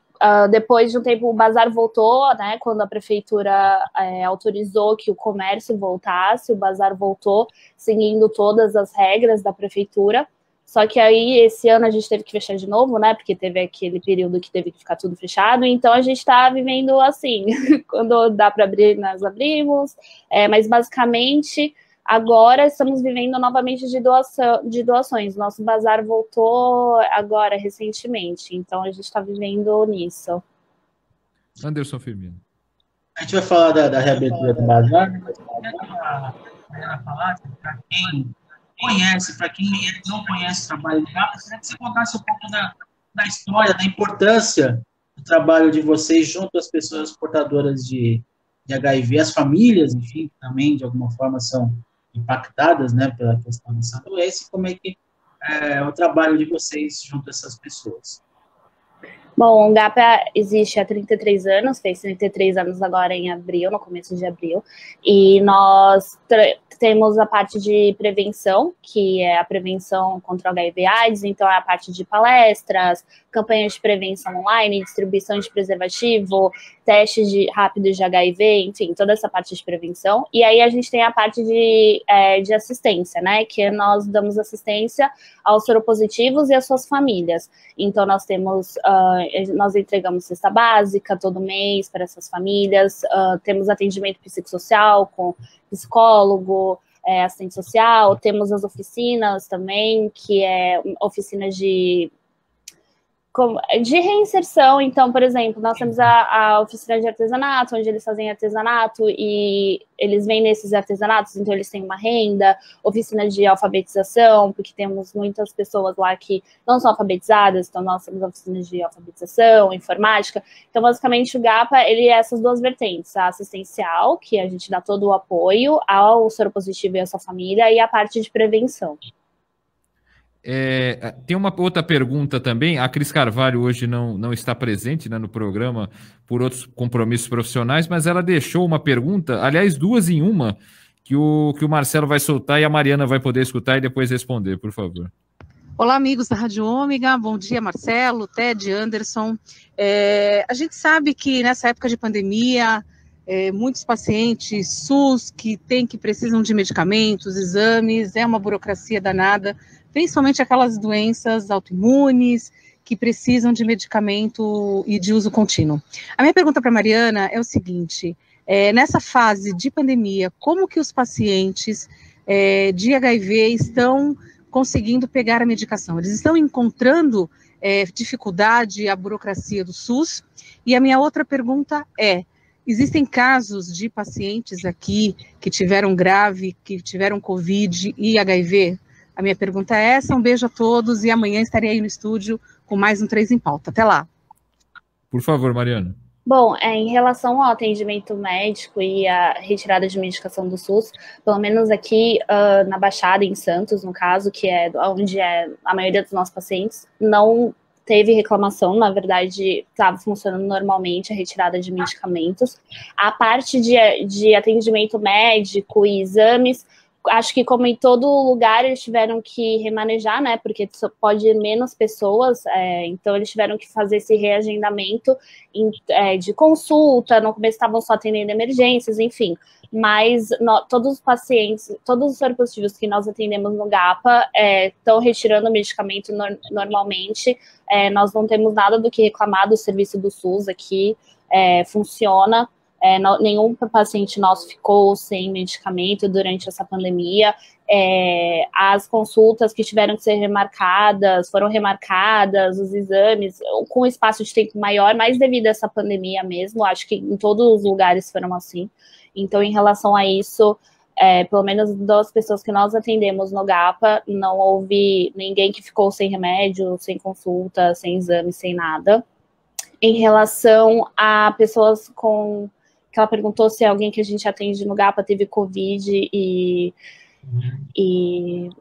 Speaker 5: depois de um tempo o bazar voltou, né, quando a prefeitura autorizou que o comércio voltasse, o bazar voltou, seguindo todas as regras da prefeitura, só que aí esse ano a gente teve que fechar de novo, né, porque teve aquele período que teve que ficar tudo fechado, então a gente está vivendo assim, quando dá para abrir, nós abrimos, mas basicamente agora estamos vivendo novamente de doações. Nosso bazar voltou agora, recentemente. Então, a gente está vivendo nisso.
Speaker 1: Anderson Firmino.
Speaker 2: A gente vai falar da reabertura do bazar, mas eu falar para quem conhece, para quem não conhece o trabalho do GAPA, queria que você contasse um pouco da história, da importância do trabalho de vocês junto às pessoas portadoras de HIV, as famílias, enfim, que também, de alguma forma, são impactadas, né, pela questão dessa doença, e como é que é o trabalho de vocês junto a essas pessoas.
Speaker 5: Bom, o GAPA existe há 33 anos, fez 33 anos agora em abril, no começo de abril, e nós temos a parte de prevenção, que é a prevenção contra o HIV/AIDS, então é a parte de palestras, campanhas de prevenção online, distribuição de preservativo, testes rápidos de HIV, enfim, toda essa parte de prevenção. E aí a gente tem a parte de assistência, né, que nós damos assistência aos soropositivos e às suas famílias. Então nós temos, nós entregamos cesta básica todo mês para essas famílias, temos atendimento psicossocial com psicólogo, assistente social, temos as oficinas também, que é oficinas de reinserção. Então, por exemplo, nós temos a oficina de artesanato, onde eles fazem artesanato e eles vendem esses artesanatos, então eles têm uma renda, oficina de alfabetização, porque temos muitas pessoas lá que não são alfabetizadas, então nós temos oficinas de alfabetização, informática. Então, basicamente, o GAPA, ele é essas duas vertentes, a assistencial, que a gente dá todo o apoio ao soropositivo e à sua família, e a parte de prevenção.
Speaker 1: Tem uma outra pergunta também. A Cris Carvalho hoje não está presente, né, no programa por outros compromissos profissionais, mas ela deixou uma pergunta, aliás, duas em uma, que o Marcelo vai soltar e a Mariana vai poder escutar e depois responder, por favor.
Speaker 6: Olá, amigos da Rádio Ômega. Bom dia, Marcelo, Ted, Anderson. A gente sabe que nessa época de pandemia, muitos pacientes SUS que precisam de medicamentos, exames, é uma burocracia danada, principalmente aquelas doenças autoimunes que precisam de medicamento e de uso contínuo. A minha pergunta para a Mariana é o seguinte, nessa fase de pandemia, como que os pacientes de HIV estão conseguindo pegar a medicação? Eles estão encontrando dificuldade, a burocracia do SUS? E a minha outra pergunta existem casos de pacientes aqui que tiveram Covid e HIV? A minha pergunta é essa, um beijo a todos e amanhã estarei aí no estúdio com mais um 3 em Pauta. Até lá.
Speaker 1: Por favor, Mariana.
Speaker 5: Bom, em relação ao atendimento médico e a retirada de medicação do SUS, pelo menos aqui na Baixada, em Santos, no caso, que é onde é a maioria dos nossos pacientes, não teve reclamação, na verdade, estava funcionando normalmente a retirada de medicamentos. A parte de atendimento médico e exames, acho que como em todo lugar eles tiveram que remanejar, né, porque só pode ir menos pessoas, então eles tiveram que fazer esse reagendamento de consulta, no começo estavam só atendendo emergências, enfim, mas todos os pacientes, todos os soropositivos que nós atendemos no GAPA estão retirando o medicamento normalmente, nós não temos nada do que reclamar do serviço do SUS aqui, funciona. Nenhum paciente nosso ficou sem medicamento durante essa pandemia. As consultas que tiveram que ser remarcadas, foram remarcadas, os exames, com um espaço de tempo maior, mas devido a essa pandemia mesmo, acho que em todos os lugares foram assim. Então, em relação a isso, pelo menos das pessoas que nós atendemos no GAPA, não houve ninguém que ficou sem remédio, sem consulta, sem exame, sem nada. Em relação a pessoas que ela perguntou se alguém que a gente atende no GAPA teve Covid e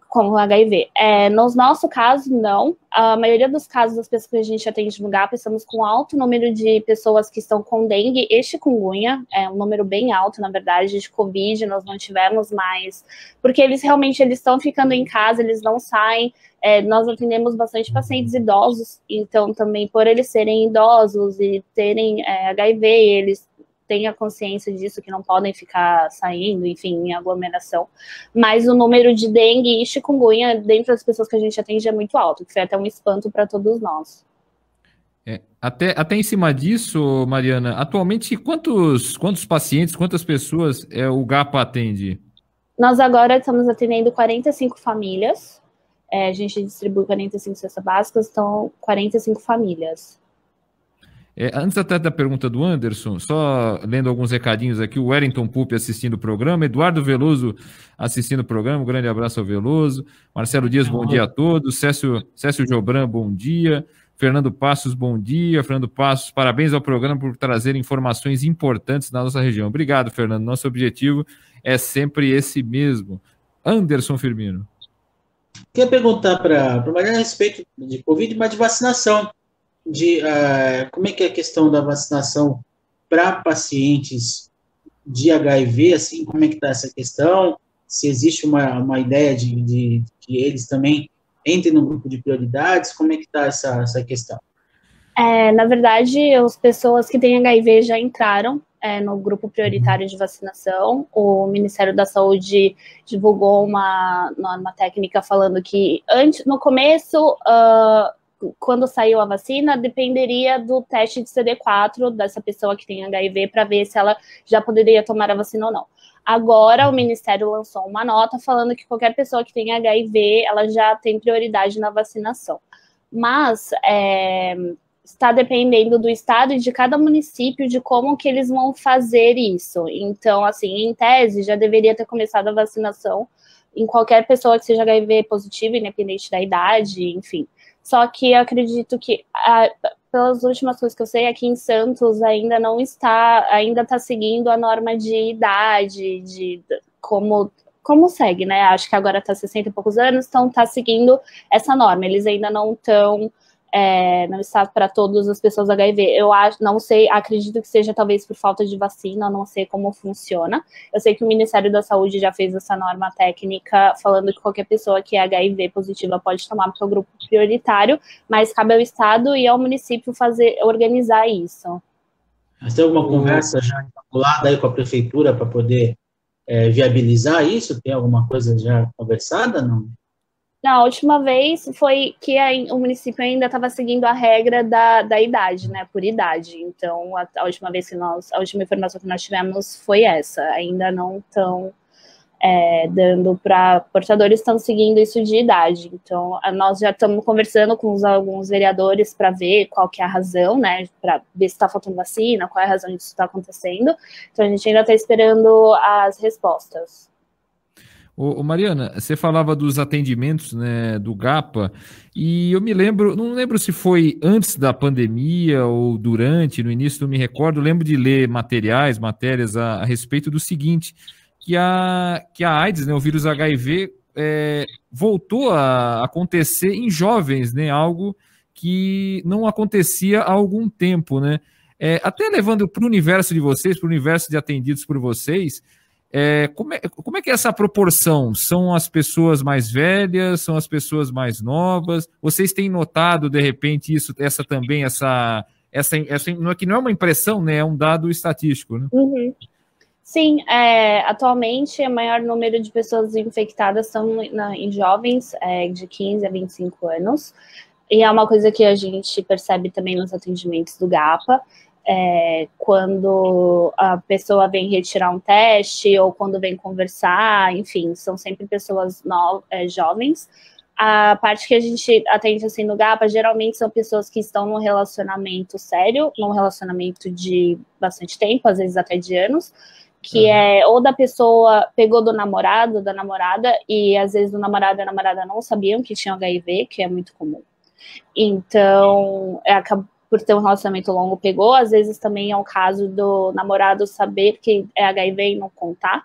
Speaker 5: com HIV. No nosso caso, não. A maioria dos casos das pessoas que a gente atende no GAPA, estamos com alto número de pessoas que estão com dengue e chikungunya, um número bem alto, na verdade, de Covid, nós não tivemos mais, porque eles estão ficando em casa, eles não saem. Nós atendemos bastante pacientes idosos, então também por eles serem idosos e terem HIV, eles têm a consciência disso, que não podem ficar saindo, enfim, em aglomeração. Mas o número de dengue e chikungunya dentro das pessoas que a gente atende é muito alto, que foi até um espanto para todos nós.
Speaker 1: Até em cima disso, Mariana, atualmente quantos pacientes, quantas pessoas o GAPA atende?
Speaker 5: Nós agora estamos atendendo 45 famílias, a gente distribui 45 cestas básicas, então 45 famílias.
Speaker 1: Antes até da pergunta do Anderson, só lendo alguns recadinhos aqui, o Wellington Pupi assistindo o programa, Eduardo Veloso assistindo o programa, um grande abraço ao Veloso, Marcelo Dias, bom dia a todos, Cécio Jobran, bom dia, Fernando Passos, bom dia, Fernando Passos, parabéns ao programa por trazer informações importantes na nossa região. Obrigado, Fernando, nosso objetivo é sempre esse mesmo. Anderson Firmino.
Speaker 2: Queria perguntar para a Mariana a respeito de Covid, mas de vacinação. Como é que é a questão da vacinação para pacientes de HIV, assim, como é que está essa questão? Se existe uma ideia de que eles também entrem no grupo de prioridades, como é que está essa questão?
Speaker 5: Na verdade, as pessoas que têm HIV já entraram no grupo prioritário de vacinação. O Ministério da Saúde divulgou uma norma técnica falando que no começo, quando saiu a vacina, dependeria do teste de CD4 dessa pessoa que tem HIV para ver se ela já poderia tomar a vacina ou não. Agora, o Ministério lançou uma nota falando que qualquer pessoa que tem HIV, ela já tem prioridade na vacinação. Mas está dependendo do estado e de cada município de como que eles vão fazer isso. Então, assim, em tese, já deveria ter começado a vacinação em qualquer pessoa que seja HIV positivo, independente da idade, enfim. Só que eu acredito que, pelas últimas coisas que eu sei, aqui em Santos ainda está seguindo a norma de idade, como segue, né? Acho que agora está 60 e poucos anos, então está seguindo essa norma. Eles ainda não estão, não está para todas as pessoas HIV. Eu não sei, acredito que seja talvez por falta de vacina, não sei como funciona. Eu sei que o Ministério da Saúde já fez essa norma técnica falando que qualquer pessoa que é HIV positiva pode tomar para o grupo prioritário, mas cabe ao Estado e ao município organizar isso.
Speaker 2: Mas tem alguma conversa já calculada aí com a prefeitura para poder viabilizar isso? Tem alguma coisa já conversada, não?
Speaker 5: Não, a última vez foi que o município ainda estava seguindo a regra da idade, né, por idade. Então, a última informação que nós tivemos foi essa. Ainda não estão dando para portadores, estão seguindo isso de idade. Então, nós já estamos conversando com alguns vereadores para ver qual que é a razão, né, para ver se está faltando vacina, qual é a razão disso está acontecendo. Então, a gente ainda está esperando as respostas.
Speaker 1: Mariana, você falava dos atendimentos, né, do GAPA, e eu não lembro se foi antes da pandemia ou durante, no início, não me recordo, lembro de ler matérias a respeito do seguinte, que a AIDS, né, o vírus HIV, voltou a acontecer em jovens, né, algo que não acontecia há algum tempo, né, até levando para o universo de vocês, para o universo de atendidos por vocês. Como é que é essa proporção? São as pessoas mais velhas? São as pessoas mais novas? Vocês têm notado, de repente, essa que não é uma impressão, né? É um dado estatístico, né?
Speaker 5: Uhum. Sim, atualmente o maior número de pessoas infectadas são em jovens de 15 a 25 anos. E é uma coisa que a gente percebe também nos atendimentos do GAPA. Quando a pessoa vem retirar um teste ou quando vem conversar, enfim, são sempre pessoas jovens. A parte que a gente atende assim no GAPA geralmente são pessoas que estão num relacionamento sério, num relacionamento de bastante tempo, às vezes até de anos, que é ou da pessoa pegou do namorado, da namorada, e às vezes o namorado e a namorada não sabiam que tinham HIV, que é muito comum. Então, por ter um relacionamento longo, pegou. Às vezes também é o caso do namorado saber que é HIV e não contar.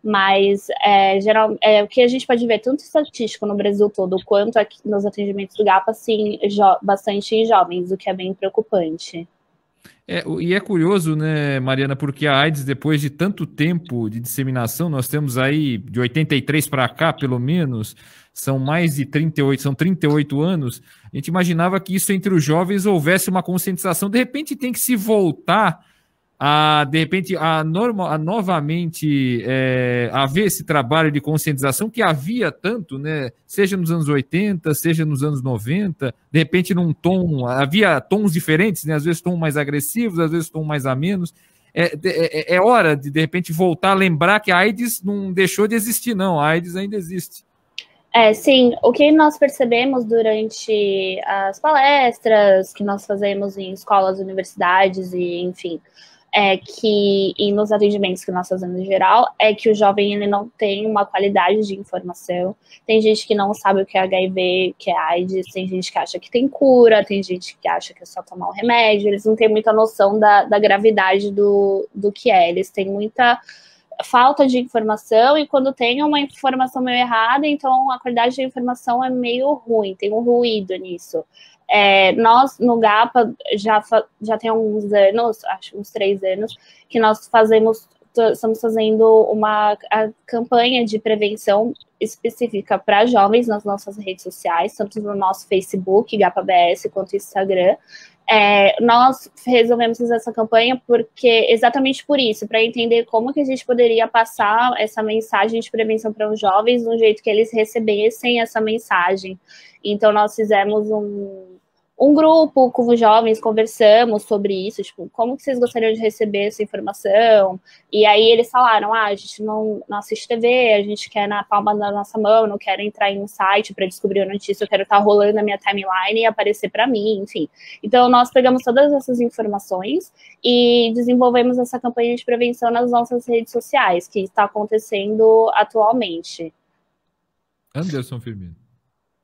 Speaker 5: Mas, o que a gente pode ver, tanto estatístico no Brasil todo, quanto aqui nos atendimentos do GAPA, sim, bastante em jovens, o que é bem preocupante.
Speaker 1: E é curioso, né, Mariana, porque a AIDS, depois de tanto tempo de disseminação, nós temos aí, de 83 para cá, pelo menos, são mais de 38, são 38 anos, a gente imaginava que isso entre os jovens houvesse uma conscientização, de repente tem que se voltar novamente haver esse trabalho de conscientização que havia tanto, né? Seja nos anos 80, seja nos anos 90, de repente havia tons diferentes, né? Às vezes tons mais agressivos, às vezes tons mais amenos. É hora de repente voltar a lembrar que a AIDS não deixou de existir, não, a AIDS ainda existe.
Speaker 5: Sim, o que nós percebemos durante as palestras que nós fazemos em escolas, universidades e, enfim, e nos atendimentos que nós fazemos em geral, é que o jovem ele não tem uma qualidade de informação. Tem gente que não sabe o que é HIV, que é AIDS, tem gente que acha que tem cura, tem gente que acha que é só tomar um remédio, eles não têm muita noção da gravidade do que é, eles têm muita falta de informação, e quando tem uma informação meio errada, então a qualidade da informação é meio ruim, tem um ruído nisso. Nós, no GAPA, já tem alguns anos, acho uns 3 anos, que nós estamos fazendo uma campanha de prevenção específica para jovens nas nossas redes sociais, tanto no nosso Facebook, GAPA-BS, quanto Instagram. Nós resolvemos fazer essa campanha exatamente por isso, para entender como que a gente poderia passar essa mensagem de prevenção para os jovens de um jeito que eles recebessem essa mensagem. Então, nós fizemos um grupo com os jovens, conversamos sobre isso, tipo, como que vocês gostariam de receber essa informação? E aí eles falaram, a gente não assiste TV, a gente quer na palma da nossa mão, não quero entrar em um site para descobrir a notícia, eu quero estar rolando na minha timeline e aparecer para mim, enfim. Então, nós pegamos todas essas informações e desenvolvemos essa campanha de prevenção nas nossas redes sociais, que está acontecendo atualmente.
Speaker 1: Anderson Firmino.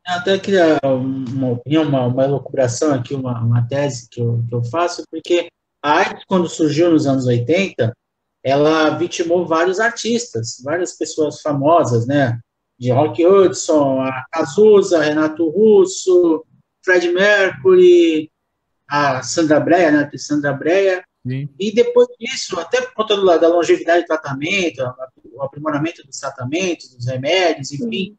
Speaker 2: Eu até queria uma opinião, uma elucubração aqui, uma tese que eu faço, porque a AIDS, quando surgiu nos anos 80, ela vitimou vários artistas, várias pessoas famosas, né? De Rock Hudson, a Cazuza, Renato Russo, Fred Mercury, a Sandra Brea, né? Sandra Brea. Sim. E depois disso, até por conta da longevidade do tratamento, o aprimoramento dos tratamentos, dos remédios, enfim,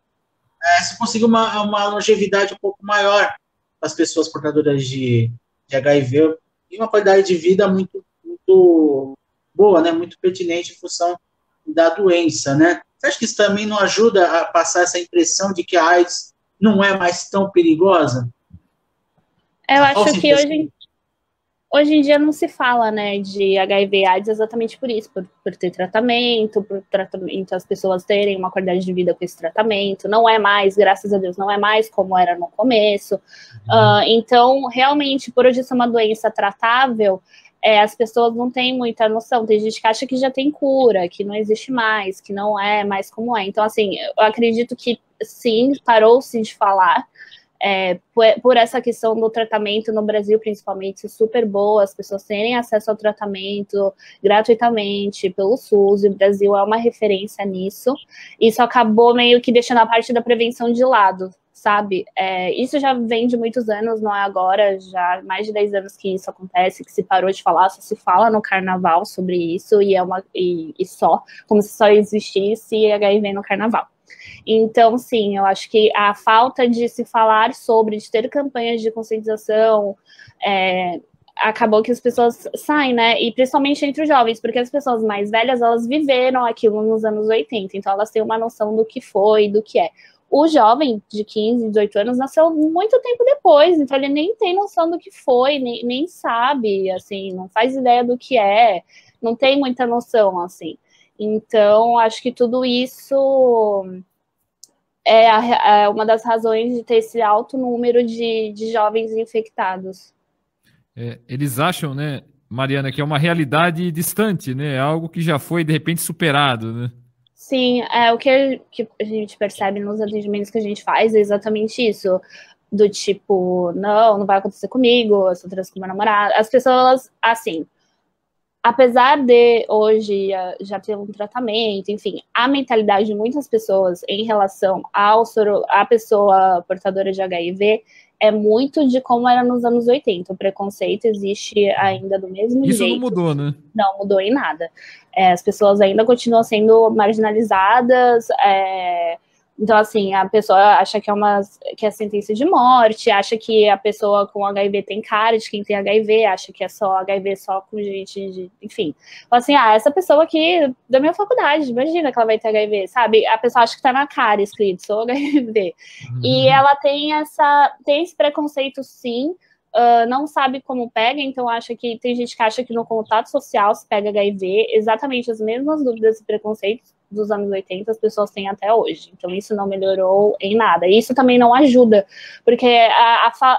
Speaker 2: se conseguiu uma longevidade um pouco maior para as pessoas portadoras de HIV e uma qualidade de vida muito, muito boa, né? Muito pertinente em função da doença, né? Você acha que isso também não ajuda a passar essa impressão de que a AIDS não é mais tão perigosa?
Speaker 5: Eu acho que hoje em dia não se fala, né, de HIV AIDS exatamente por isso, por ter tratamento, as pessoas terem uma qualidade de vida com esse tratamento. Não é mais, graças a Deus, não é mais como era no começo. Então, realmente, por hoje ser uma doença tratável, as pessoas não têm muita noção. Tem gente que acha que já tem cura, que não existe mais, que não é mais como é. Então, assim, eu acredito que, sim, parou-se de falar, por essa questão do tratamento no Brasil, principalmente, ser super boa, as pessoas terem acesso ao tratamento gratuitamente pelo SUS, e o Brasil é uma referência nisso. Isso acabou meio que deixando a parte da prevenção de lado, sabe? Isso já vem de muitos anos, não é agora, já há mais de 10 anos que isso acontece, que se parou de falar, só se fala no carnaval sobre isso, e só, como se só existisse HIV no carnaval. Então, sim, eu acho que a falta de se falar sobre, de ter campanhas de conscientização, acabou que as pessoas saem, né? E principalmente entre os jovens, porque as pessoas mais velhas, elas viveram aquilo nos anos 80, então elas têm uma noção do que foi, do que é. O jovem de 15, 18 anos nasceu muito tempo depois, então ele nem tem noção do que foi, nem sabe, assim, não faz ideia do que é, não tem muita noção, assim. Então, acho que tudo isso é uma das razões de ter esse alto número de jovens infectados.
Speaker 1: Eles acham, né, Mariana, que é uma realidade distante, né? Algo que já foi, de repente, superado, né?
Speaker 5: Sim, o que a gente percebe nos atendimentos que a gente faz é exatamente isso. Do tipo, não vai acontecer comigo, eu sou trans com meu namorado. As pessoas, assim, apesar de hoje já ter um tratamento, enfim, a mentalidade de muitas pessoas em relação à pessoa portadora de HIV é muito de como era nos anos 80. O preconceito existe ainda do mesmo jeito.
Speaker 1: Isso não mudou, né?
Speaker 5: Não mudou em nada. As pessoas ainda continuam sendo marginalizadas. Então, assim, a pessoa acha que é sentença de morte, acha que a pessoa com HIV tem cara de quem tem HIV, acha que é só HIV só com gente enfim. Então, assim, essa pessoa aqui da minha faculdade, imagina que ela vai ter HIV, sabe? A pessoa acha que tá na cara escrito, sou HIV. E ela tem esse preconceito, sim, não sabe como pega, então tem gente que acha que no contato social se pega HIV, exatamente as mesmas dúvidas e preconceitos dos anos 80 as pessoas têm até hoje. Então isso não melhorou em nada. E isso também não ajuda, porque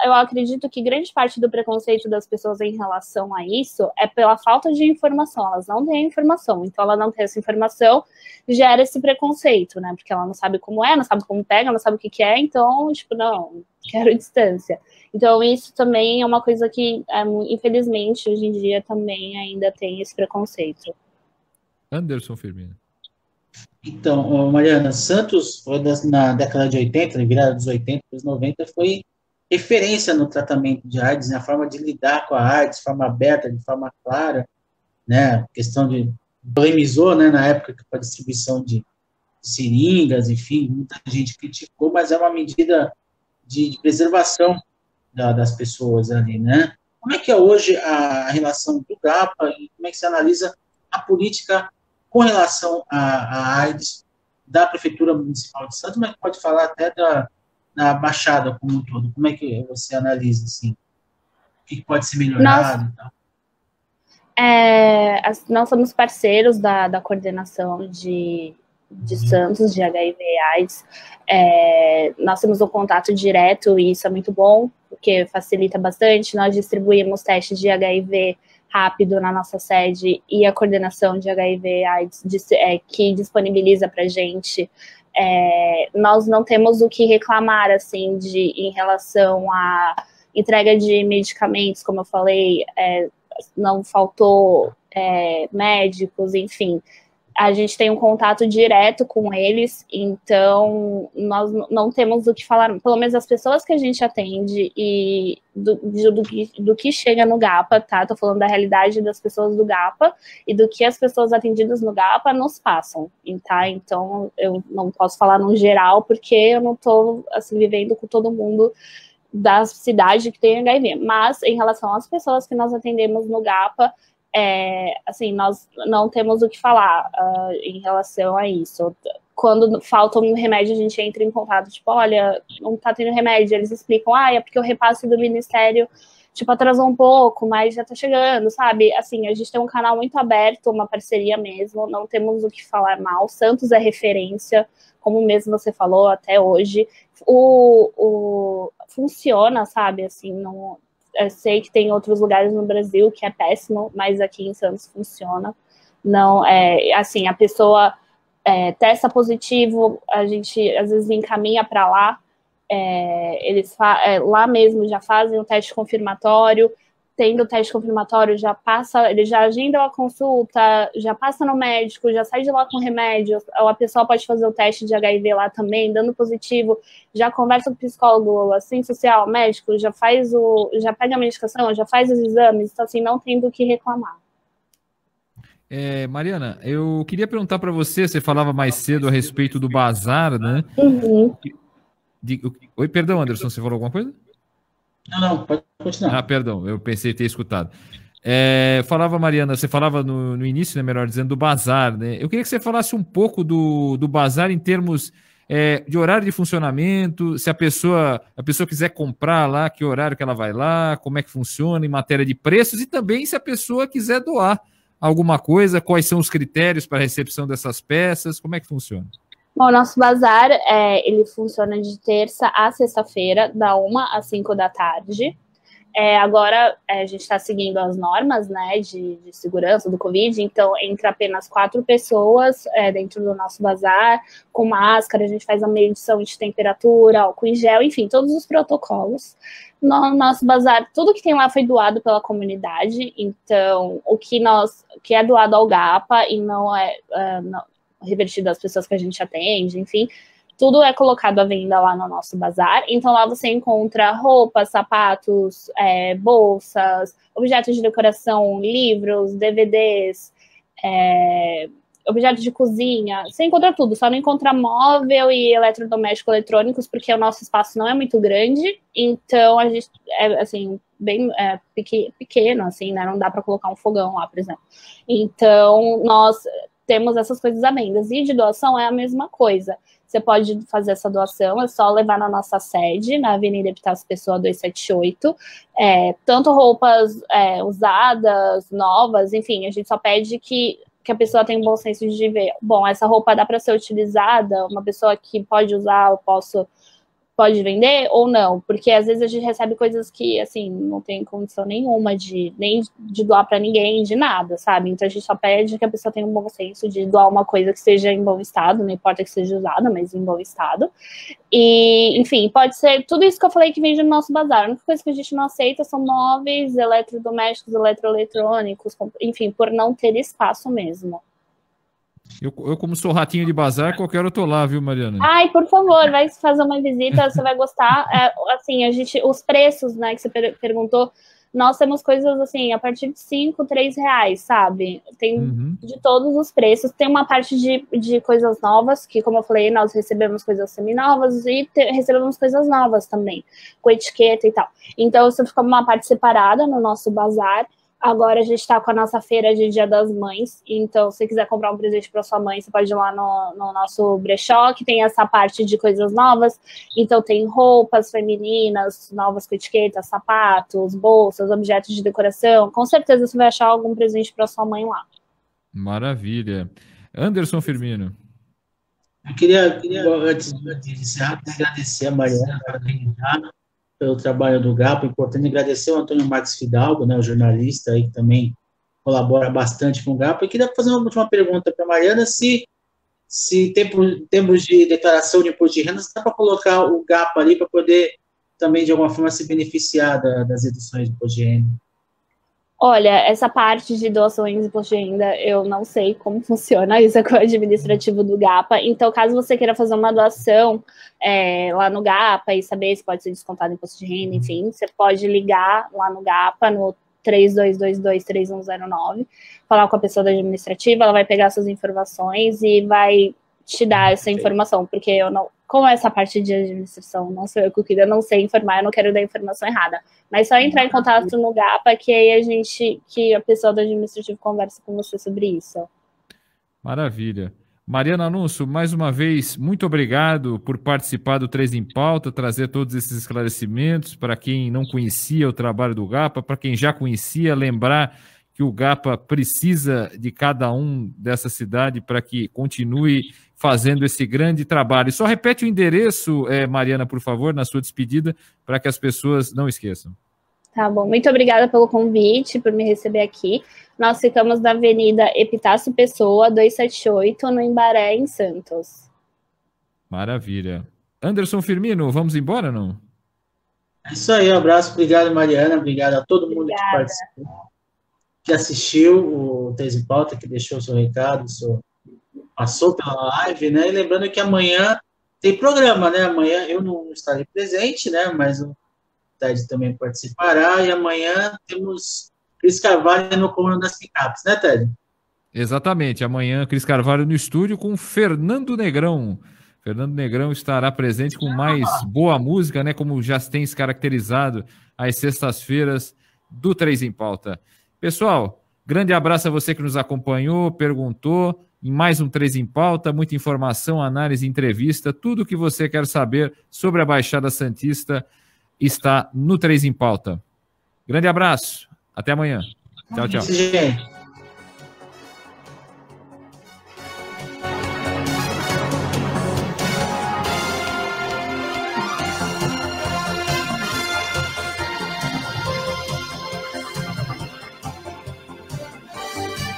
Speaker 5: eu acredito que grande parte do preconceito das pessoas em relação a isso é pela falta de informação. Elas não têm informação, então ela não tem essa informação, gera esse preconceito, né? Porque ela não sabe como não sabe como pega, não sabe o que é, então, tipo, não, quero distância. Então isso também é uma coisa que, infelizmente, hoje em dia também ainda tem esse preconceito.
Speaker 1: Anderson Firmino.
Speaker 2: Então, Mariana, Santos foi na década de 80, virada dos 80 para os 90, foi referência no tratamento de AIDS, na forma de lidar com a AIDS, de forma aberta, de forma clara, né? Questão de polemizou, né, na época com a distribuição de seringas, enfim, muita gente criticou, mas é uma medida de preservação das pessoas ali, né? Como é que é hoje a relação do GAPA e como é que se analisa a política com relação à AIDS da Prefeitura Municipal de Santos, mas pode falar até da Baixada como um todo. Como é que você analisa, assim? O que pode ser melhorado e tal?
Speaker 5: Nós somos parceiros da coordenação de Santos, de HIV e AIDS. Nós temos um contato direto e isso é muito bom, porque facilita bastante. Nós distribuímos testes de HIV rápido na nossa sede e a coordenação de HIV AIDS que disponibiliza para a gente. Nós não temos o que reclamar, assim, em relação à entrega de medicamentos, como eu falei, não faltou médicos, enfim. A gente tem um contato direto com eles, então nós não temos o que falar, pelo menos as pessoas que a gente atende e do que chega no GAPA, tá? Tô falando da realidade das pessoas do GAPA e do que as pessoas atendidas no GAPA nos passam, tá? Então eu não posso falar no geral, porque eu não tô assim, vivendo com todo mundo da cidade que tem HIV, mas em relação às pessoas que nós atendemos no GAPA, assim, nós não temos o que falar em relação a isso. Quando falta um remédio, a gente entra em contato, tipo, olha, não tá tendo remédio, eles explicam, é porque o repasse do Ministério, tipo, atrasou um pouco, mas já tá chegando, sabe? Assim, a gente tem um canal muito aberto, uma parceria mesmo, não temos o que falar mal. Santos é referência, como mesmo você falou, até hoje. Funciona, sabe, assim, não... Eu sei que tem outros lugares no Brasil que é péssimo, mas aqui em Santos funciona. Não, assim, a pessoa testa positivo, a gente às vezes encaminha para lá, eles lá mesmo já fazem o teste confirmatório, tendo o teste confirmatório, eles já agendam a consulta, já passa no médico, já sai de lá com remédio, ou a pessoa pode fazer o teste de HIV lá também, dando positivo, já conversa com o psicólogo, assistente social, médico, já pega a medicação, já faz os exames, então assim, não tem do que reclamar.
Speaker 1: Mariana, eu queria perguntar para você falava mais cedo a respeito do bazar, né?
Speaker 5: Uhum.
Speaker 1: Oi, perdão, Anderson, você falou alguma coisa?
Speaker 2: Não, pode continuar.
Speaker 1: Perdão, eu pensei ter escutado. Mariana, você falava no início, né, melhor dizendo, do bazar, né? Eu queria que você falasse um pouco do bazar em termos de horário de funcionamento, se a pessoa quiser comprar lá, que horário que ela vai lá, como é que funciona em matéria de preços, e também se a pessoa quiser doar alguma coisa, quais são os critérios para a recepção dessas peças, como é que funciona?
Speaker 5: Bom, o nosso bazar, ele funciona de terça a sexta-feira, da 1 às 5 da tarde. Agora a gente está seguindo as normas, né, de segurança do Covid, então entra apenas 4 pessoas dentro do nosso bazar, com máscara, a gente faz a medição de temperatura, álcool em gel, enfim, todos os protocolos. No nosso bazar, tudo que tem lá foi doado pela comunidade, então o que é doado ao GAPA e não não, revertido às pessoas que a gente atende, enfim, tudo é colocado à venda lá no nosso bazar. Então lá você encontra roupas, sapatos, bolsas, objetos de decoração, livros, DVDs, objetos de cozinha. Você encontra tudo, só não encontra móvel e eletrodoméstico eletrônicos, porque o nosso espaço não é muito grande. Então a gente é assim, bem pequeno, assim, né? Não dá para colocar um fogão lá, por exemplo. Então nós temos essas coisas à venda. E de doação é a mesma coisa. Você pode fazer essa doação, é só levar na nossa sede, na Avenida Epitácio Pessoa 278, tanto roupas usadas, novas, enfim, a gente só pede que a pessoa tenha um bom senso de ver, bom, essa roupa dá para ser utilizada, uma pessoa que pode usar, pode vender ou não, porque às vezes a gente recebe coisas que, assim, não tem condição nenhuma nem de doar para ninguém, de nada, sabe? Então a gente só pede que a pessoa tenha um bom senso de doar uma coisa que seja em bom estado, não importa que seja usada, mas em bom estado. E, enfim, pode ser tudo isso que eu falei que vende no nosso bazar. A única coisa que a gente não aceita são móveis, eletrodomésticos, eletroeletrônicos, enfim, por não ter espaço mesmo.
Speaker 1: Eu, como sou ratinho de bazar, qualquer hora eu tô lá, viu, Mariana?
Speaker 5: Ai, por favor, vai fazer uma visita, você vai gostar. Assim, os preços, né, que você perguntou, nós temos coisas, assim, a partir de 5, 3 reais, sabe? Tem de todos os preços. Tem uma parte de coisas novas, que, como eu falei, nós recebemos coisas seminovas e recebemos coisas novas também, com etiqueta e tal. Então, isso fica uma parte separada no nosso bazar. Agora a gente está com a nossa feira de Dia das Mães, então se você quiser comprar um presente para sua mãe, você pode ir lá no nosso brechó, que tem essa parte de coisas novas, então tem roupas femininas, novas com etiqueta, sapatos, bolsas, objetos de decoração, com certeza você vai achar algum presente para sua mãe lá.
Speaker 1: Maravilha. Anderson Firmino.
Speaker 2: Eu queria antes de iniciar, agradecer a Mariana pelo trabalho do GAPA. Importante agradecer o Antônio Marques Fidalgo, né, o jornalista aí que também colabora bastante com o GAPA. E queria fazer uma última pergunta para a Mariana, se em termos de declaração de imposto de renda, dá para colocar o GAPA ali para poder também, de alguma forma, se beneficiar das reduções de imposto de renda.
Speaker 5: Olha, essa parte de doações de imposto de renda, eu não sei como funciona, isso é com o administrativo do GAPA. Então, caso você queira fazer uma doação lá no GAPA e saber se pode ser descontado imposto de renda, enfim, você pode ligar lá no GAPA, no 3222-3109, falar com a pessoa da administrativa, ela vai pegar suas informações e vai te dar essa informação, porque eu não... Como essa parte de administração não sou eu que cuido, eu não sei informar, eu não quero dar informação errada. Mas só entrar em contato no GAPA, que aí que a pessoa do administrativo conversa com você sobre isso.
Speaker 1: Maravilha. Mariana Anúncio, mais uma vez, muito obrigado por participar do 3 em Pauta, trazer todos esses esclarecimentos para quem não conhecia o trabalho do GAPA, para quem já conhecia, lembrar que o GAPA precisa de cada um dessa cidade para que continue fazendo esse grande trabalho. Só repete o endereço, Mariana, por favor, na sua despedida, para que as pessoas não esqueçam.
Speaker 5: Tá bom, muito obrigada pelo convite, por me receber aqui. Nós ficamos na Avenida Epitácio Pessoa, 278, no Embaré, em Santos.
Speaker 1: Maravilha. Anderson Firmino, vamos embora, não?
Speaker 2: É isso aí, um abraço, obrigado, Mariana, obrigado a todo mundo que participou, que assistiu o 3 em Pauta, que deixou o seu recado, passou pela live, né? E lembrando que amanhã tem programa, né? Amanhã eu não estarei presente, né? Mas o Ted também participará. E amanhã temos Cris Carvalho no comando das picapes, né, Ted?
Speaker 1: Exatamente. Amanhã, Cris Carvalho no estúdio com Fernando Negrão. Fernando Negrão estará presente com mais boa música, né? Como já tem se caracterizado às sextas-feiras do 3 em Pauta. Pessoal, grande abraço a você que nos acompanhou, perguntou. Em mais um 3 em Pauta, muita informação, análise, entrevista, tudo o que você quer saber sobre a Baixada Santista está no 3 em Pauta. Grande abraço, até amanhã. Tchau, tchau.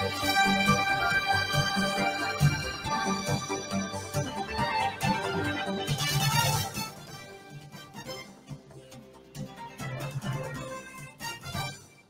Speaker 3: Música